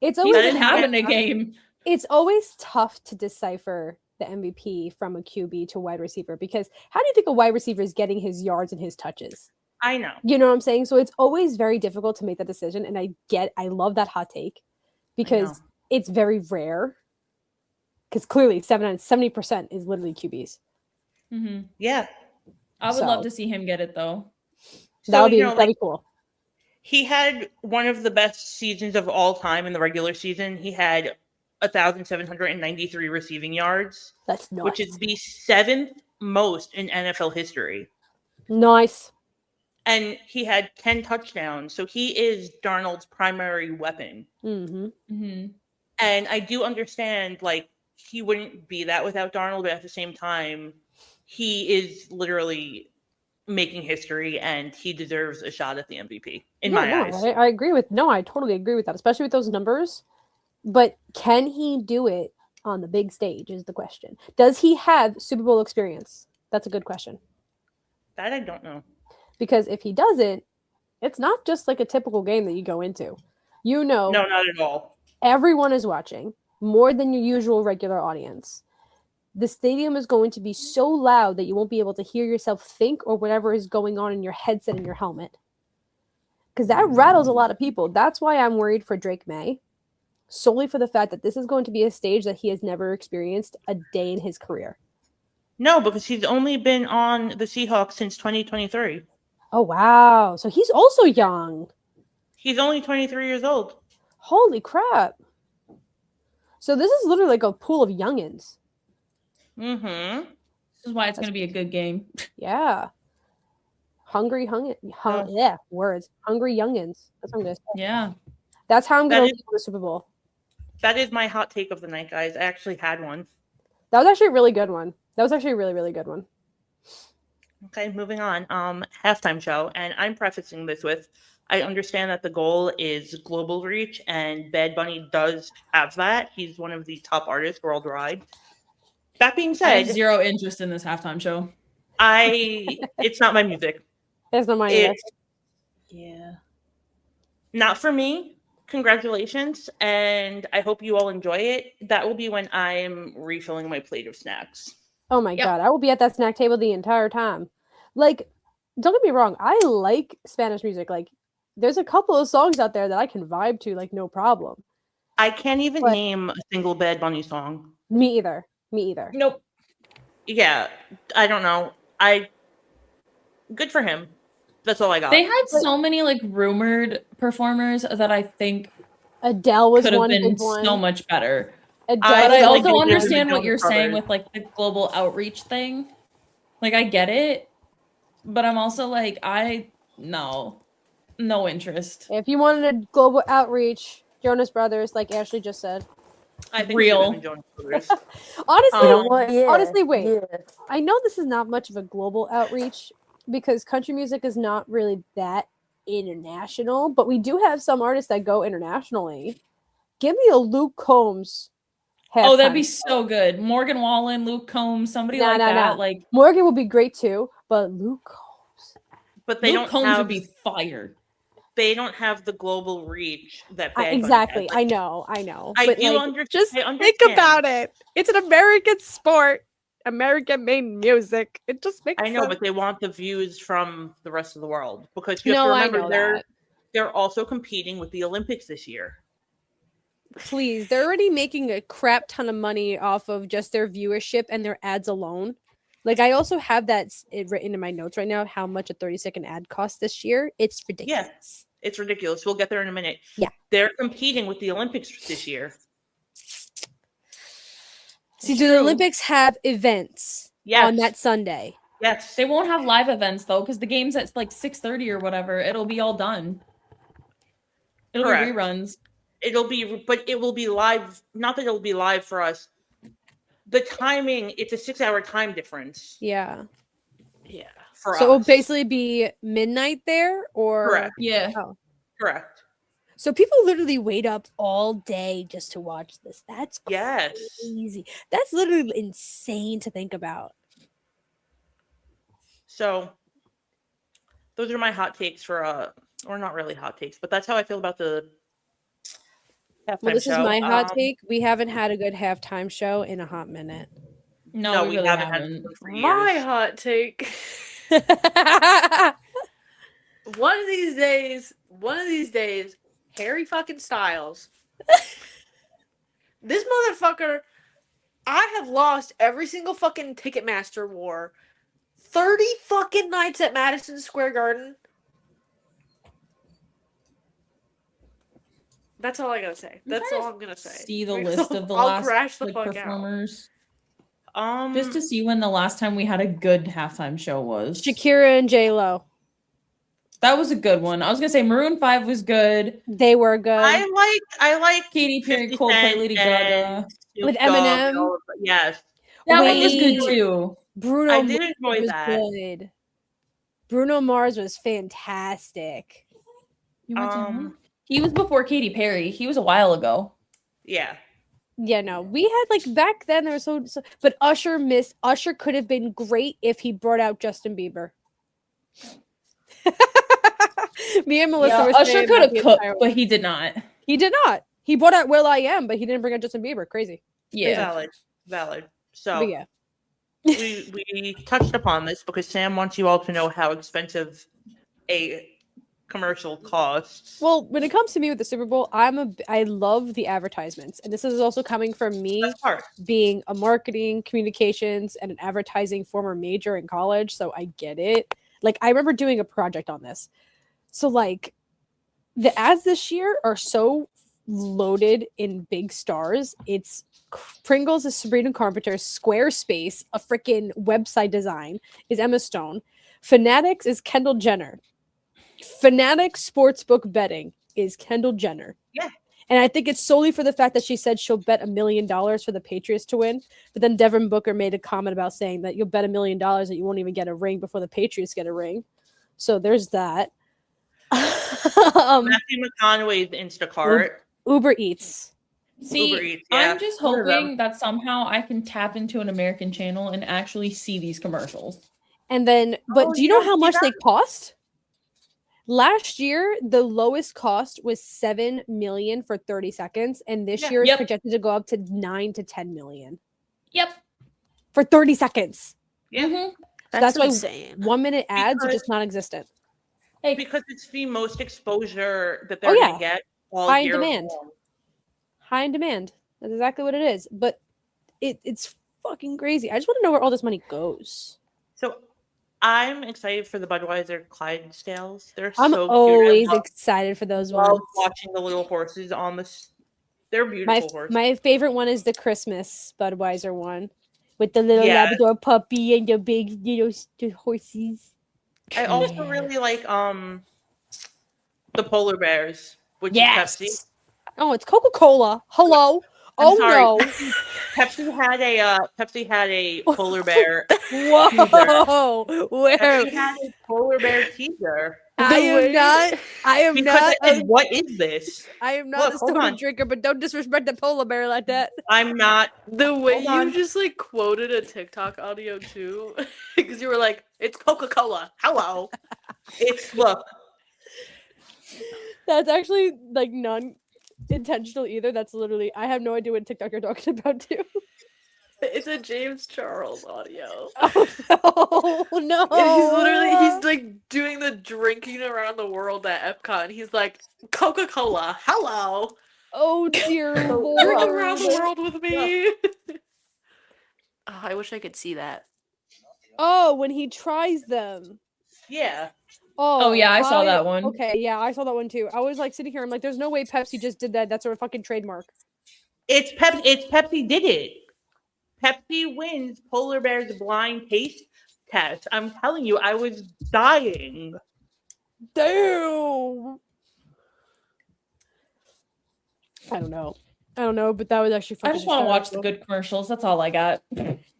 It's He always doesn't didn't have have a game. it's always tough to decipher the MVP from a QB to wide receiver, because how do you think a wide receiver is getting his yards and his touches? I know. You know what I'm saying? So it's always very difficult to make that decision. And I love that hot take because it's very rare. Because clearly 70% is literally QBs. Mm-hmm. Yeah. I would So- love to see him get it though. That would be like, that'd be cool. he had one of the best seasons of all time in the regular season. He had 1,793 receiving yards, That's nice. which is the 7th most in NFL history. Nice. And he had 10 touchdowns. So he is Darnold's primary weapon. Mm-hmm. Mm-hmm. And I do understand, like, he wouldn't be that without Darnold, but at the same time, he is literally making history and he deserves a shot at the MVP in my eyes. I agree with I totally agree with that, especially with those numbers. But can he do it on the big stage is the question. Does he have Super Bowl experience? That's a good question. That I don't know. Because if he doesn't, it's not just like a typical game that you go into. You know, No, not at all. everyone is watching more than your usual regular audience. The stadium is going to be so loud that you won't be able to hear yourself think or whatever is going on in your headset and your helmet. Because that rattles a lot of people. That's why I'm worried for Drake May, solely for the fact that this is going to be a stage that he has never experienced a day in his career. No, because he's only been on the Seahawks since 2023. Oh wow. So he's also young. He's only 23 years old. Holy crap. So this is literally like a pool of youngins. Mm-hmm. This is why it's going to be a good game. Yeah. Hungry yeah, words. Hungry youngins. That's what I'm gonna say. Yeah. That's how I'm gonna That leave is- the Super Bowl. That is my hot take of the night, guys. I actually had one. That was actually a really good one. That was actually a really, really good one. Okay, moving on. Halftime show, and I'm prefacing this with, I understand that the goal is global reach, and Bad Bunny does have that. He's one of the top artists worldwide. That being I have said, zero interest in this halftime show. it's not my music. That's not mine either. It's Yeah. not for me. Congratulations, and I hope you all enjoy it. That will be when I'm refilling my plate of snacks. Oh my Yep. god, I will be at that snack table the entire time. Like, don't get me wrong, I like Spanish music. Like, there's a couple of songs out there that I can vibe to, like, no problem. I can't even But- name a single Bad Bunny song. Me either. Me either. Nope. Yeah, I don't know. Good for him. That's all I got. They had so many like rumored performers that I think Adele was could have one been big one. so much better. Adele, I But I feel like also they did understand the what you're Jonas saying Brothers. with like the global outreach thing. Like I get it, but I'm also like no interest. if you wanted a global outreach, Jonas Brothers, like Ashley just said. I think Real. it should have been Jonas Brothers. Honestly, Um, honestly, wait. I know this is not much of a global outreach because country music is not really that international, but we do have some artists that go internationally. Give me a Luke Combs. Oh, that'd be halftime. so good. Morgan Wallen, Luke Combs, somebody Nah, like nah, that. nah. Like Morgan would be great too, but Luke Combs. But they Luke don't Combs have would be fired. they don't have the global reach that Bad Bunny Exactly. has. I know. I but do like, understand. just I think understand. about it. It's an American sport. American made music. It just makes I know, sense. but they want the views from the rest of the world because you have No, to I remember know that. they're also competing with the Olympics this year. Please, they're already making a crap ton of money off of just their viewership and their ads alone. Like, I also have that written in my notes right now, how much a 30-second ad costs this year. It's ridiculous. It's ridiculous. We'll get there in a minute. Yeah. They're competing with the Olympics this year. See, do the Olympics have events Yes. on that Sunday? Yes. They won't have live events though, because the game's at like 6:30 or whatever. It'll be all done. It'll Correct. be reruns. But it will be live. Not that it'll be live for us. The timing, it's a 6-hour time difference. Yeah. Yeah. For So it'll us. basically be midnight there, or Correct. Yeah. Correct. so people literally wait up all day just to watch this. That's Yes. crazy. That's literally insane to think about. So those are my hot takes for or not really hot takes, but that's how I feel about the halftime Well, this show. is my hot take. We haven't had a good halftime show in a hot minute. No, we really haven't haven't. had one for My years. hot take. One of these days, Harry fucking Styles. This motherfucker, I have lost every single fucking Ticketmaster war. 30 fucking nights at Madison Square Garden. That's all I gotta say. That's trying all to I'm gonna say. See the list of the I'll last crash the like, fuck performers. Um, Just to see when the last time we had a good halftime show was. Shakira and J Lo. That was a good one. I was gonna say Maroon 5 was good. They were good. I like Katy Perry, 50 Coldplay, Cent Lady and Gaga. Snoop With Dogg Eminem? and all of that. Yes, That one was Wait. good too. Bruno I did Mars enjoy was that. good. Bruno Mars was fantastic. You went to Um, him? He was before Katy Perry. He was a while ago. Yeah, Yeah, no, we had like back then there was so but Usher could have been great if he brought out Justin Bieber. Me and Melissa were Usher saying could that have the cooked, entire but week. he did not. He did not. He brought out Will I Am, but he didn't bring out Justin Bieber. Crazy. Yeah. valid. But So yeah. we touched upon this because Sam wants you all to know how expensive a commercial costs. Well, when it comes to me with the Super Bowl, I love the advertisements, and this is also coming from me That's hard. being a marketing, communications, and an advertising former major in college, so I get it. Like, I remember doing a project on this. So, like, the ads this year are so loaded in big stars. It's Pringles is Sabrina Carpenter, Squarespace, a freaking website design is Emma Stone, Fanatics is Kendall Jenner, Fanatics Sportsbook Betting is Kendall Jenner. Yeah. And I think it's solely for the fact that she said she'll bet $1 million for the Patriots to win. But then Devin Booker made a comment about saying that you'll bet $1 million that you won't even get a ring before the Patriots get a ring. So there's that. Matthew McConaughey's Instacart. Uber Eats. See, Uber Eats, yeah. I'm just One of them. hoping that somehow I can tap into an American channel and actually see these commercials. And then, but Oh, do you you know don't how see much that? they cost? Last year, the lowest cost was $7 million for 30 seconds, and this Yeah. year it's Yep. projected to go up to $9 to $10 million Yep. for 30 seconds. Yeah. Mhm. That's why insane. 1 minute ads are Because- just non-existent. Hey, Because it's the most exposure that they're Oh, yeah. going to get all High in year demand. long. High in demand. That's exactly what it is. But it's fucking crazy. I just want to know where all this money goes. So I'm excited for the Budweiser Clydesdales. They're I'm so always cute. excited for those I love ones. watching the little horses on this. They're beautiful horses. My favorite one is the Christmas Budweiser one with the little Yes. Labrador puppy and the big the horses. I also really like the polar bears, which is Pepsi. Yes. Oh, it's Coca-Cola. Hello. I'm Oh sorry. no. Pepsi had a polar bear. Whoa. Where? Pepsi had a polar bear teaser. I am not. I am Because not. it said, what is this? I am not Look, a hold soda on. drinker, but don't disrespect the polar bear like that. I'm not. The way Hold you on. just like quoted a TikTok audio too, because you were like, "It's Coca-Cola." Hello. Look. That's actually like non-intentional either. That's literally. I have no idea what TikTok you're talking about too. It's a James Charles audio. Oh no! He's like doing the drinking around the world at Epcot, and he's like, "Coca-Cola, hello, Oh dear drink Lord! around the world with me." Oh, I wish I could see that. Oh, when he tries them. Yeah. Oh, yeah, I saw that one. Okay, yeah, I saw that one too. I was like sitting here. I'm like, there's no way Pepsi just did that. That's a fucking trademark. It's Pepsi did it. Pepsi wins polar bear's blind taste test. I'm telling you, I was dying. Damn. I don't know, but that was actually I fucking just want to watch the hysterical. good commercials. That's all I got.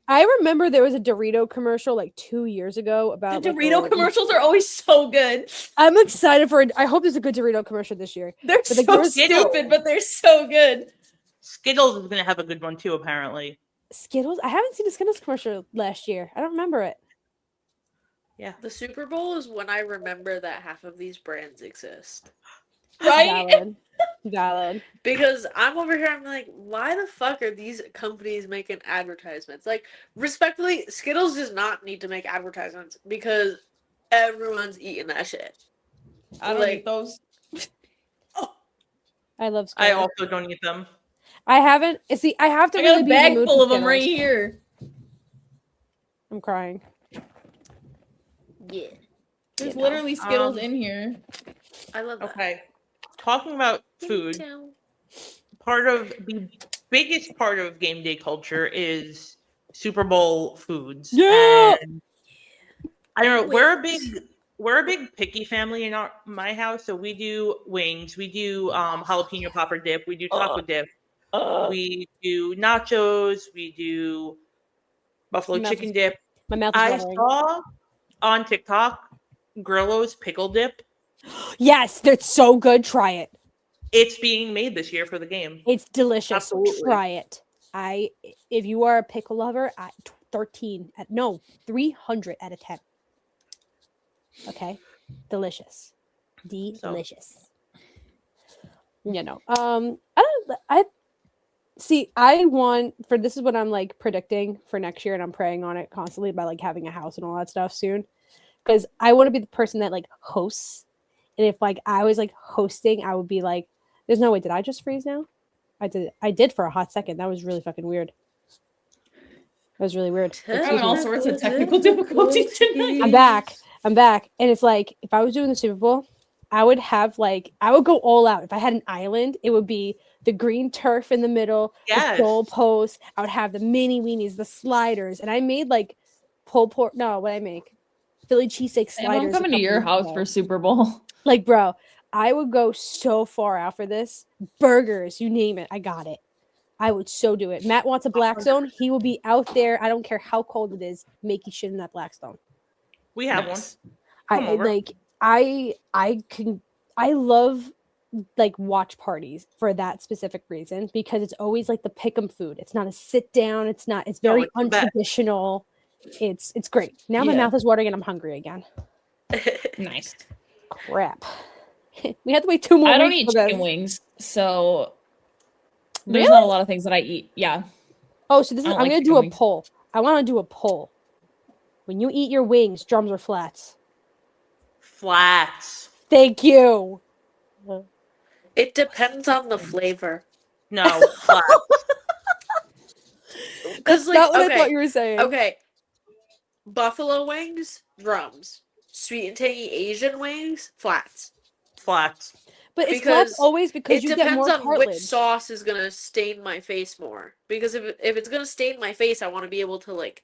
I remember there was a Dorito commercial like 2 years ago The about like, Dorito commercials are always so good. I'm excited for it. I hope there's a good Dorito commercial this year. They're like, so there was- stupid, but they're so good. Skittles is gonna have a good one too, apparently. Skittles? I haven't seen a Skittles commercial last year. I don't remember it. Yeah. The Super Bowl is when I remember that half of these brands exist. Right? Valid. Valid. Because I'm over here, I'm like, why the fuck are these companies making advertisements? Like, respectfully, Skittles does not need to make advertisements because everyone's eating that shit. I don't Like- eat those. I love I Skittles. also don't eat them. I haven't. See, I have to I really got a be in the bag mood full for of them right Skittles. here. I'm crying. Yeah. There's You know, literally Skittles um, in here. I love that. Okay. Talking about food, the biggest part of game day culture is Super Bowl foods. Yeah. And I don't know, we're a big picky family in my house, so we do wings, we do jalapeno popper dip, we do taco dip, we do nachos, we do buffalo My mouth chicken is- dip. My mouth is I watering. saw on TikTok Grillo's pickle dip. Yes, that's so good. Try it. It's being made this year for the game. It's delicious. Absolutely. Try it. If you are a pickle lover, 300 out of 10. Okay, delicious, delicious. You know, I see. I want for this is what I'm like predicting for next year, and I'm praying on it constantly by like having a house and all that stuff soon, because I want to be the person that like hosts And if like I was like hosting, I would be like, "There's no way. Did I just freeze now?" I did for a hot second. That was really fucking weird. That was really weird. We're having all sorts of technical difficulties tonight. I'm back. And it's like if I was doing the Super Bowl, I would go all out. If I had an island, it would be the green turf in the middle, Yes. the goal post. I would have the mini weenies, the sliders, and I made like pulled pork. No, what I make? Philly cheesesteak sliders. I'm coming to your house for Super Bowl. Like, bro, I would go so far out for this. Burgers, you name it, I got it. I would so do it. Matt wants a black zone. He will be out there. I don't care how cold it is, making shit in that black zone. We have Nice. one. Come over. I love like watch parties for that specific reason because it's always like the pick'em food. It's not a sit down. It's very it's the best. untraditional. It's great. Now my Yeah. mouth is watering and I'm hungry again. Nice. Crap. We have to wait 2 more I don't weeks eat for this. chicken wings, so there's Really? not a lot of things that I eat. Yeah. Oh, so this I is don't I'm like gonna chicken do a wings. poll. I want to do a poll. When you eat your wings, drums or flats? Flats. Thank you. It depends on the flavor. No, flats. Because like, Not what I okay, thought you were saying. okay, buffalo wings, drums. Sweet and tangy Asian wings, flats. Flats. But it's flats Because always because It you get depends more on cartilage. which sauce is gonna stain my face more. Because if it's gonna stain my face, I want to be able to like,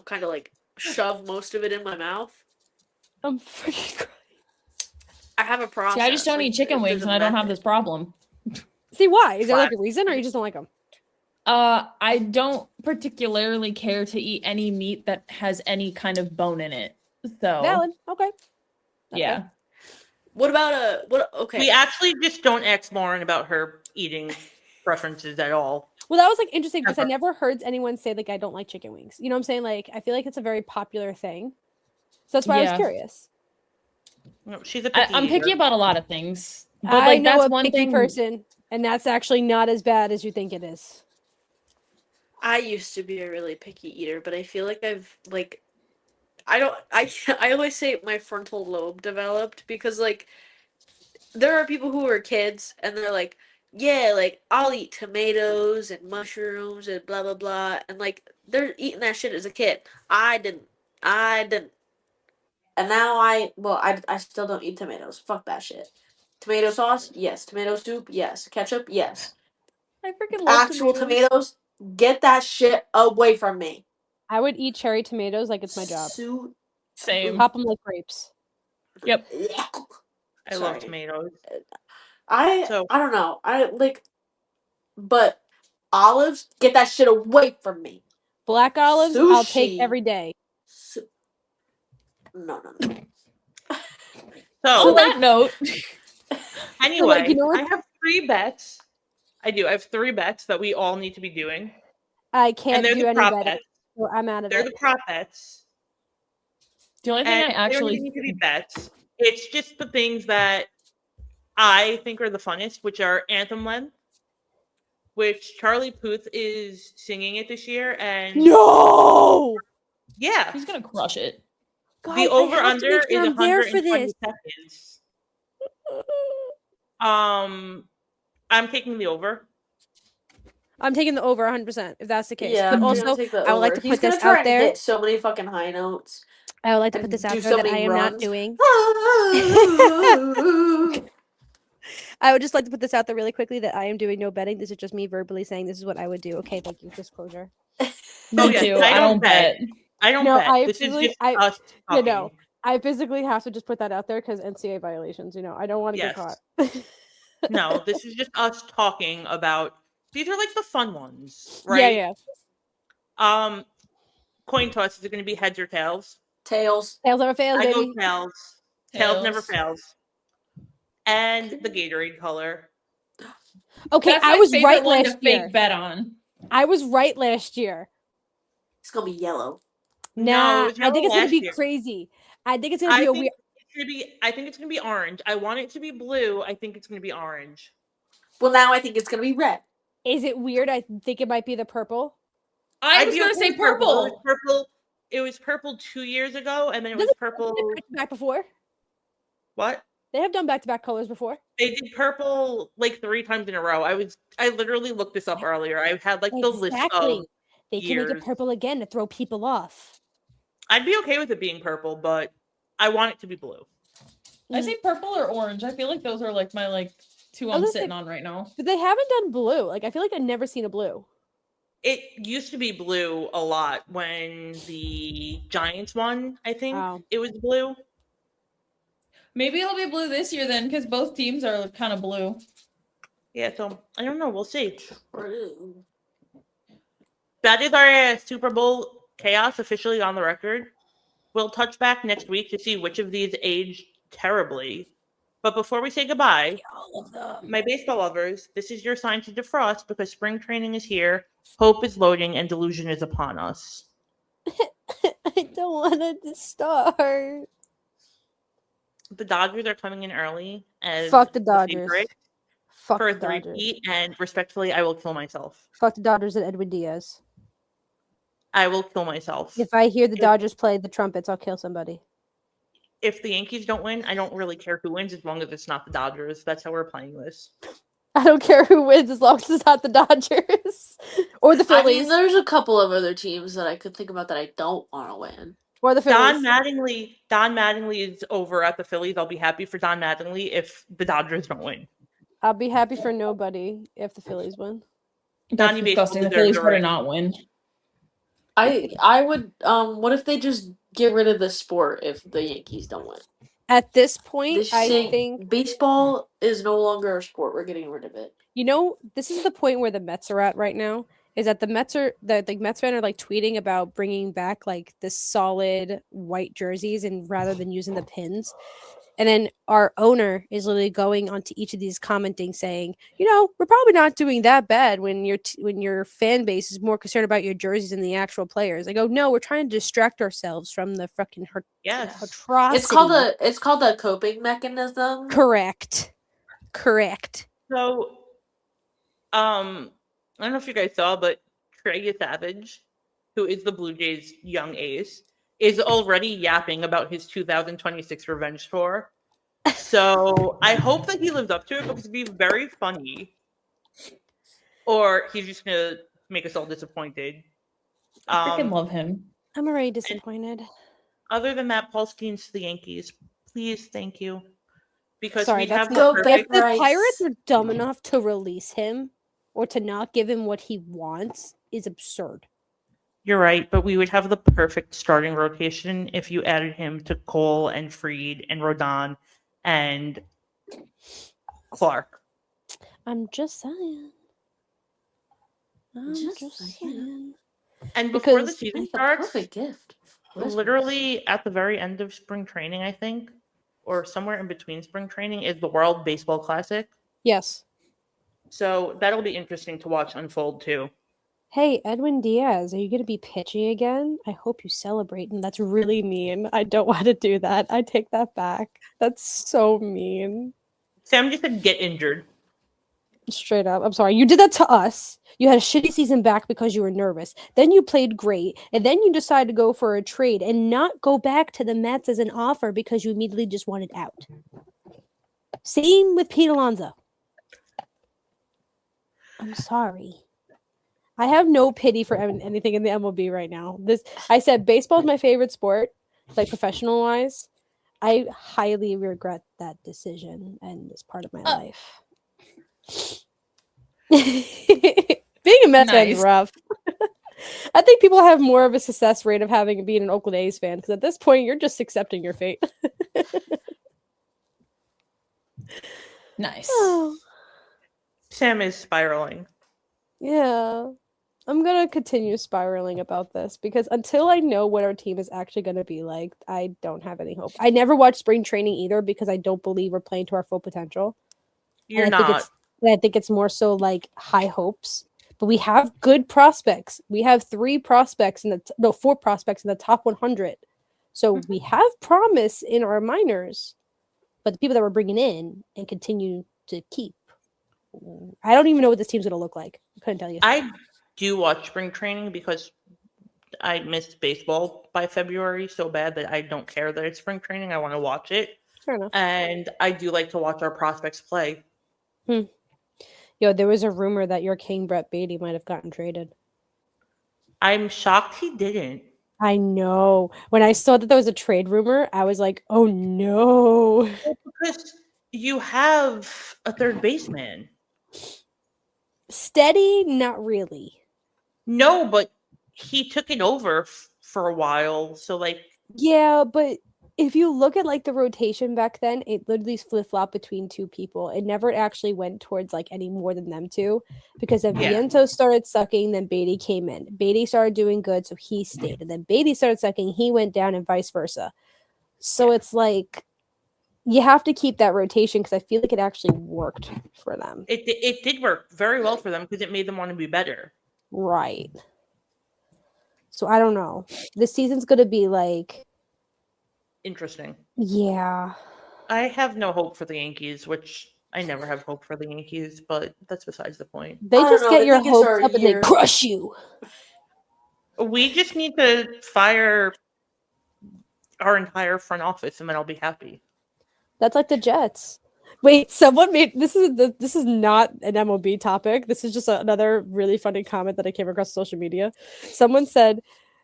kind of like shove most of it in my mouth. I'm freaking crying. I have a process. See, I just don't like, eat chicken there's wings, a and I don't have method. this problem. See why? Is there like a Flats. reason, or you just don't like them? I don't particularly care to eat any meat that has any kind of bone in it. So Valid. Okay. yeah. What about okay? We actually just don't ask Lauren about her eating preferences at all. Well, that was like interesting because I Ever. never heard anyone say like I don't like chicken wings. You know what I'm saying? Like I feel like it's a very popular thing. So that's why I was Yeah. curious. No, she's a picky I'm picky eater. about a lot of things. But I like know that's a one picky thing. person, and that's actually not as bad as you think it is. I used to be a really picky eater, but I feel like I've like I always say my frontal lobe developed because like there are people who are kids and they're like, yeah, like I'll eat tomatoes and mushrooms and blah blah blah and like they're eating that shit as a kid. I didn't. And now I still don't eat tomatoes. Fuck that shit. Tomato sauce, yes. Tomato soup, yes. Ketchup, yes. I freaking love Actual tomatoes, get that shit away from me. I would eat cherry tomatoes like it's my job. Same. Pop them like grapes. Yep. I love Sorry. tomatoes. I So- don't know. But olives, get that shit away from me. Black olives, I'll take Sushi. every day. No. So On that note, anyway, you know what? I have 3 bets. I have 3 bets that we all need to be doing. I And can't they're do the any prop better. bets. So I'm out of They're it. the prop bets. the only thing And I they don't actually even need to be bets. It's just the things that I think are the funnest, which are Anthem Land, which Charlie Puth is singing it this year. And No! yeah, he's gonna crush it. Guys, the I over have to under make is sure I'm there for 120 this. seconds. I'm taking the over. I'm taking the over 100% if that's the case. Yeah, but I'm also, gonna take the I would like over. to He's put gonna this try out and there. hit so many fucking high notes. I would like to put and this out do there so that I many am not runs. doing. I would just like to put this out there really quickly that I am doing no betting. This is just me verbally saying this is what I would do. Okay, thank you. Disclosure. Me yeah, too. I I don't don't bet. I don't No, bet. I This is physically- just I- us You talking. know, I physically have to just put that out there because NCAA violations. You know, I don't want to get Yes. caught. No, this is just us talking about. These are like the fun ones, right? Yeah. Coin toss, is it going to be heads or tails? Tails. Tails never fails, I baby. go tails. Tails never Tails. fails. And the Gatorade color. Okay, That's I my was favorite right one to last year. fake bet on. I was right last year. It's gonna be yellow. Nah, it was I think yellow it's gonna last be year. crazy. I think it's gonna I be a think weird. it's gonna be. I think it's gonna be orange. I want it to be blue. I think it's gonna be orange. Well, now I think it's gonna be red. Is it weird? I think it might be the purple. I I'd was be gonna okay say with purple. It was purple. purple. It was purple 2 years ago, and then it was Doesn't- purple. Back before. What? They have done back-to-back colors before. They did purple like 3 times in a row. I literally looked this up earlier. I had like the list of They can make it years. purple again to throw people off. I'd be okay with it being purple, but I want it to be blue. I say purple or orange. I feel like those are like my like two I I'm was gonna sitting say- on right now. But they haven't done blue. Like I feel like I've never seen a blue. It used to be blue a lot when the Giants won, I think. Wow. It was blue. Maybe it'll be blue this year then, because both teams are kind of blue. Yeah, so I don't know. We'll see. True. That is our Super Bowl chaos officially on the record. We'll touch back next week to see which of these aged terribly. But before we say goodbye, All of them. my baseball lovers, this is your sign to defrost because spring training is here, hope is loading, and delusion is upon us. I don't want it to start. The Dodgers are coming in early as Fuck the Dodgers. favorite Fuck for the a Dodgers. three-peat, and respectfully, I will kill myself. Fuck the Dodgers and Edwin Diaz. I will kill myself. If I hear the If- Dodgers play the trumpets, I'll kill somebody. If the Yankees don't win, I don't really care who wins as long as it's not the Dodgers. That's how we're playing this. I don't care who wins as long as it's not the Dodgers or the I Phillies mean, there's a couple of other teams that I could think about that I don't want to win. or the Don Phillies. Mattingly is over at the Phillies. I'll be happy for Don Mattingly if the Dodgers don't win. I'll be happy for nobody if the Phillies win. That's Donnie Baseball disgusting. The deserves Phillies a better ring. not win. I would what if they just get rid of the sport if the Yankees don't win? At this point, This I shit- think baseball is no longer a sport. We're getting rid of it. this is the point where the Mets are at right now. Is that the Mets fan are like tweeting about bringing back like the solid white jerseys and rather than using the pins. And then our owner is literally going onto each of these commenting saying, we're probably not doing that bad when your fan base is more concerned about your jerseys than the actual players. I go, no, we're trying to distract ourselves from the fucking Yes. atrocity. It's called a coping mechanism. Correct. So, I don't know if you guys saw, but Trey Savage, who is the Blue Jays' young ace, is already yapping about his 2026 revenge tour. So I hope that he lives up to it because it'd be very funny. Or he's just gonna make us all disappointed. I freaking love him. I'm already disappointed. Other than that, Paul Skeens to the Yankees. Please, thank you. Because Sorry, we that's have go the back If perfect the Rice. Pirates are dumb enough to release him or to not give him what he wants is absurd. You're right, but we would have the perfect starting rotation if you added him to Cole and Freed and Rodon and Clark. I'm just saying. I'm Just just saying. saying. And before the Because season It's a starts, perfect gift. literally at the very end of spring training, I think, or somewhere in between spring training, is the World Baseball Classic. Yes. So that'll be interesting to watch unfold too. Hey, Edwin Diaz, are you going to be pitching again? I hope you celebrate. And that's really mean. I don't want to do that. I take that back. That's so mean. Sam just said get injured. Straight up. I'm sorry. You did that to us. You had a shitty season back because you were nervous. Then you played great. And then you decided to go for a trade and not go back to the Mets as an offer because you immediately just wanted out. Same with Pete Alonso. I'm sorry. I have no pity for anything in the MLB right now. I said baseball is my favorite sport, like professional wise. I highly regret that decision and it's part of my life. Being a Mets fan is Nice. rough. I think people have more of a success rate of being an Oakland A's fan because at this point you're just accepting your fate. Nice. Oh, Sam is spiraling. yeah. I'm gonna continue spiraling about this because until I know what our team is actually gonna be like, I don't have any hope. I never watched spring training either because I don't believe we're playing to our full potential. You're And I think it's more so like high hopes. But we have good prospects. We have 4 prospects in the top 100. So we have promise in our minors, but the people that we're bringing in and continue to keep, I don't even know what this team's gonna look like. I couldn't tell you. I do watch spring training because I missed baseball by February so bad that I don't care that it's spring training. I want to watch it. Fair enough. And I do like to watch our prospects play. Yo, there was a rumor that your king Brett Beatty might have gotten traded. I'm shocked he didn't. I know. When I saw that there was a trade rumor, I was like, oh no. Because you have a third baseman. Steady? Not really. No, but he took it over for a while. So, like, Yeah, but if you look at like the rotation back then, it literally flip-flopped between two people. It never actually went towards like any more than them two. Because if Yeah. Vientos started sucking, then Beatty came in. Beatty started doing good, so he stayed. And then Beatty started sucking, he went down, and vice versa. So it's like you have to keep that rotation because I feel like it actually worked for them. it did work very well for them because it made them want to be better. Right. So I don't know. This season's gonna be like, Interesting. yeah. I have no hope for the Yankees, which I never have hope for the Yankees, but that's besides the point. They I don't just know, get I your think it's hopes our up and they year. crush you. We just need to fire our entire front office and then I'll be happy. That's like the Jets. Wait, someone made this is not an MLB topic. This is just another really funny comment that I came across social media. Someone said,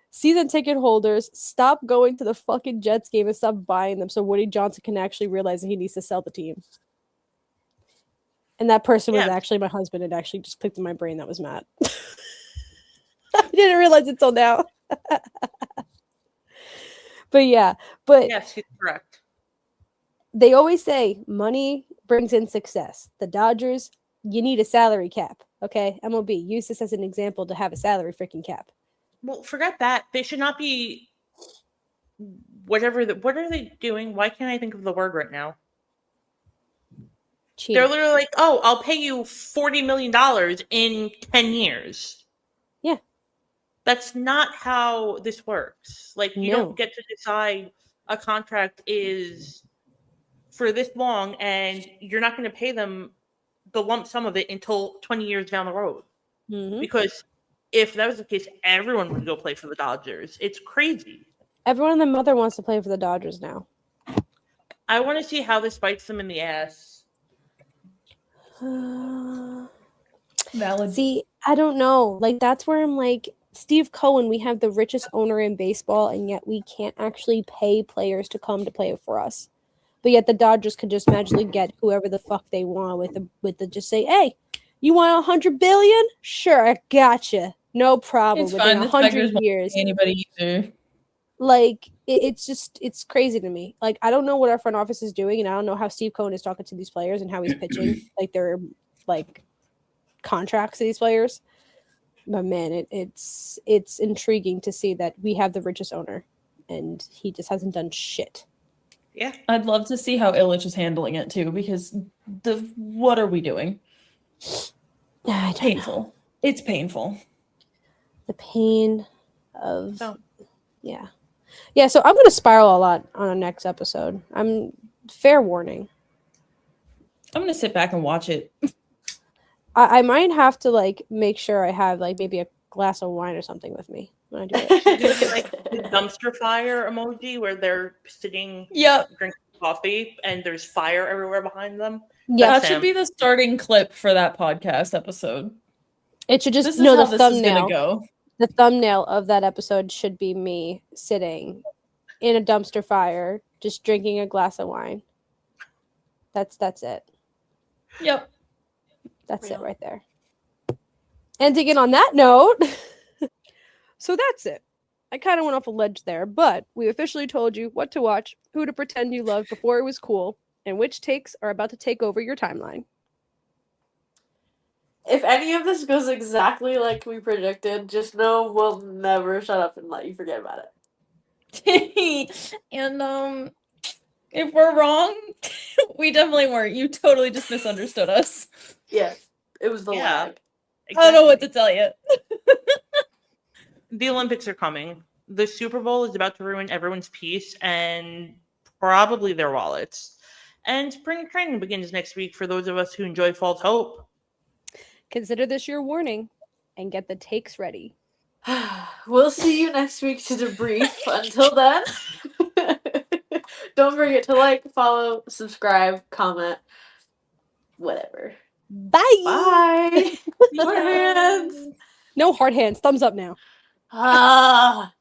"Season ticket holders, stop going to the fucking Jets game and stop buying them so Woody Johnson can actually realize that he needs to sell the team." And that person was Yeah. actually my husband. It actually just clicked in my brain that was Matt. I didn't realize it till now. But yeah, Yes, he's correct. they always say money brings in success. The Dodgers, you need a salary cap. Okay, MLB, use this as an example to have a salary freaking cap. Well, forget that. They should not be what are they doing? Why can't I think of the word right now? Cheap. They're literally like, oh, I'll pay you $40 million in 10 years. Yeah. That's not how this works. Like, you No. don't get to decide a contract is for this long and you're not going to pay them the lump sum of it until 20 years down the road. Mhm. Because if that was the case, everyone would go play for the Dodgers. It's crazy. Everyone and their mother wants to play for the Dodgers now. I want to see how this bites them in the ass. Valid. See, I don't know. Like, that's where I'm like, Steve Cohen, we have the richest owner in baseball, and yet we can't actually pay players to come to play for us. But yet the Dodgers could just magically get whoever the fuck they want with the just say, hey, you want $100 billion? Sure, I gotcha. No problem. It's Within fine. This 100 beggars won't years. pay anybody either. Like, it's crazy to me. Like, I don't know what our front office is doing, and I don't know how Steve Cohen is talking to these players and how he's pitching like their like contracts to these players. But man, it's intriguing to see that we have the richest owner and he just hasn't done shit. Yeah. I'd love to see how Illich is handling it too, because what are we doing? I don't Painful. know. It's painful. The pain of Oh. yeah. So I'm gonna spiral a lot on our next episode. I'm fair warning. I'm gonna sit back and watch it. I might have to like make sure I have like maybe a glass of wine or something with me when I do it. Like the dumpster fire emoji where they're sitting Yep. drinking coffee and there's fire everywhere behind them. Yeah, That That's should him. be the starting clip for that podcast episode. it should This just is no how the this is thumbnail. gonna go. The thumbnail of that episode should be me sitting in a dumpster fire, just drinking a glass of wine. That's it. Yep. That's it Yeah. right there. Ending it on that note. So that's it. I kind of went off a ledge there, but we officially told you what to watch, who to pretend you loved before it was cool, and which takes are about to take over your timeline. If any of this goes exactly like we predicted, just know we'll never shut up and let you forget about it. And if we're wrong, we definitely weren't. You totally just misunderstood us. Yeah, it was the Yeah. lag. I don't know what to tell you. The Olympics are coming. The Super Bowl is about to ruin everyone's peace and probably their wallets. And spring training begins next week for those of us who enjoy false hope. Consider this your warning and get the takes ready. We'll see you next week to debrief. Until then, Don't forget to like, follow, subscribe, comment, whatever. Bye. Bye. Your hands. No hard hands. Thumbs up now. Ah.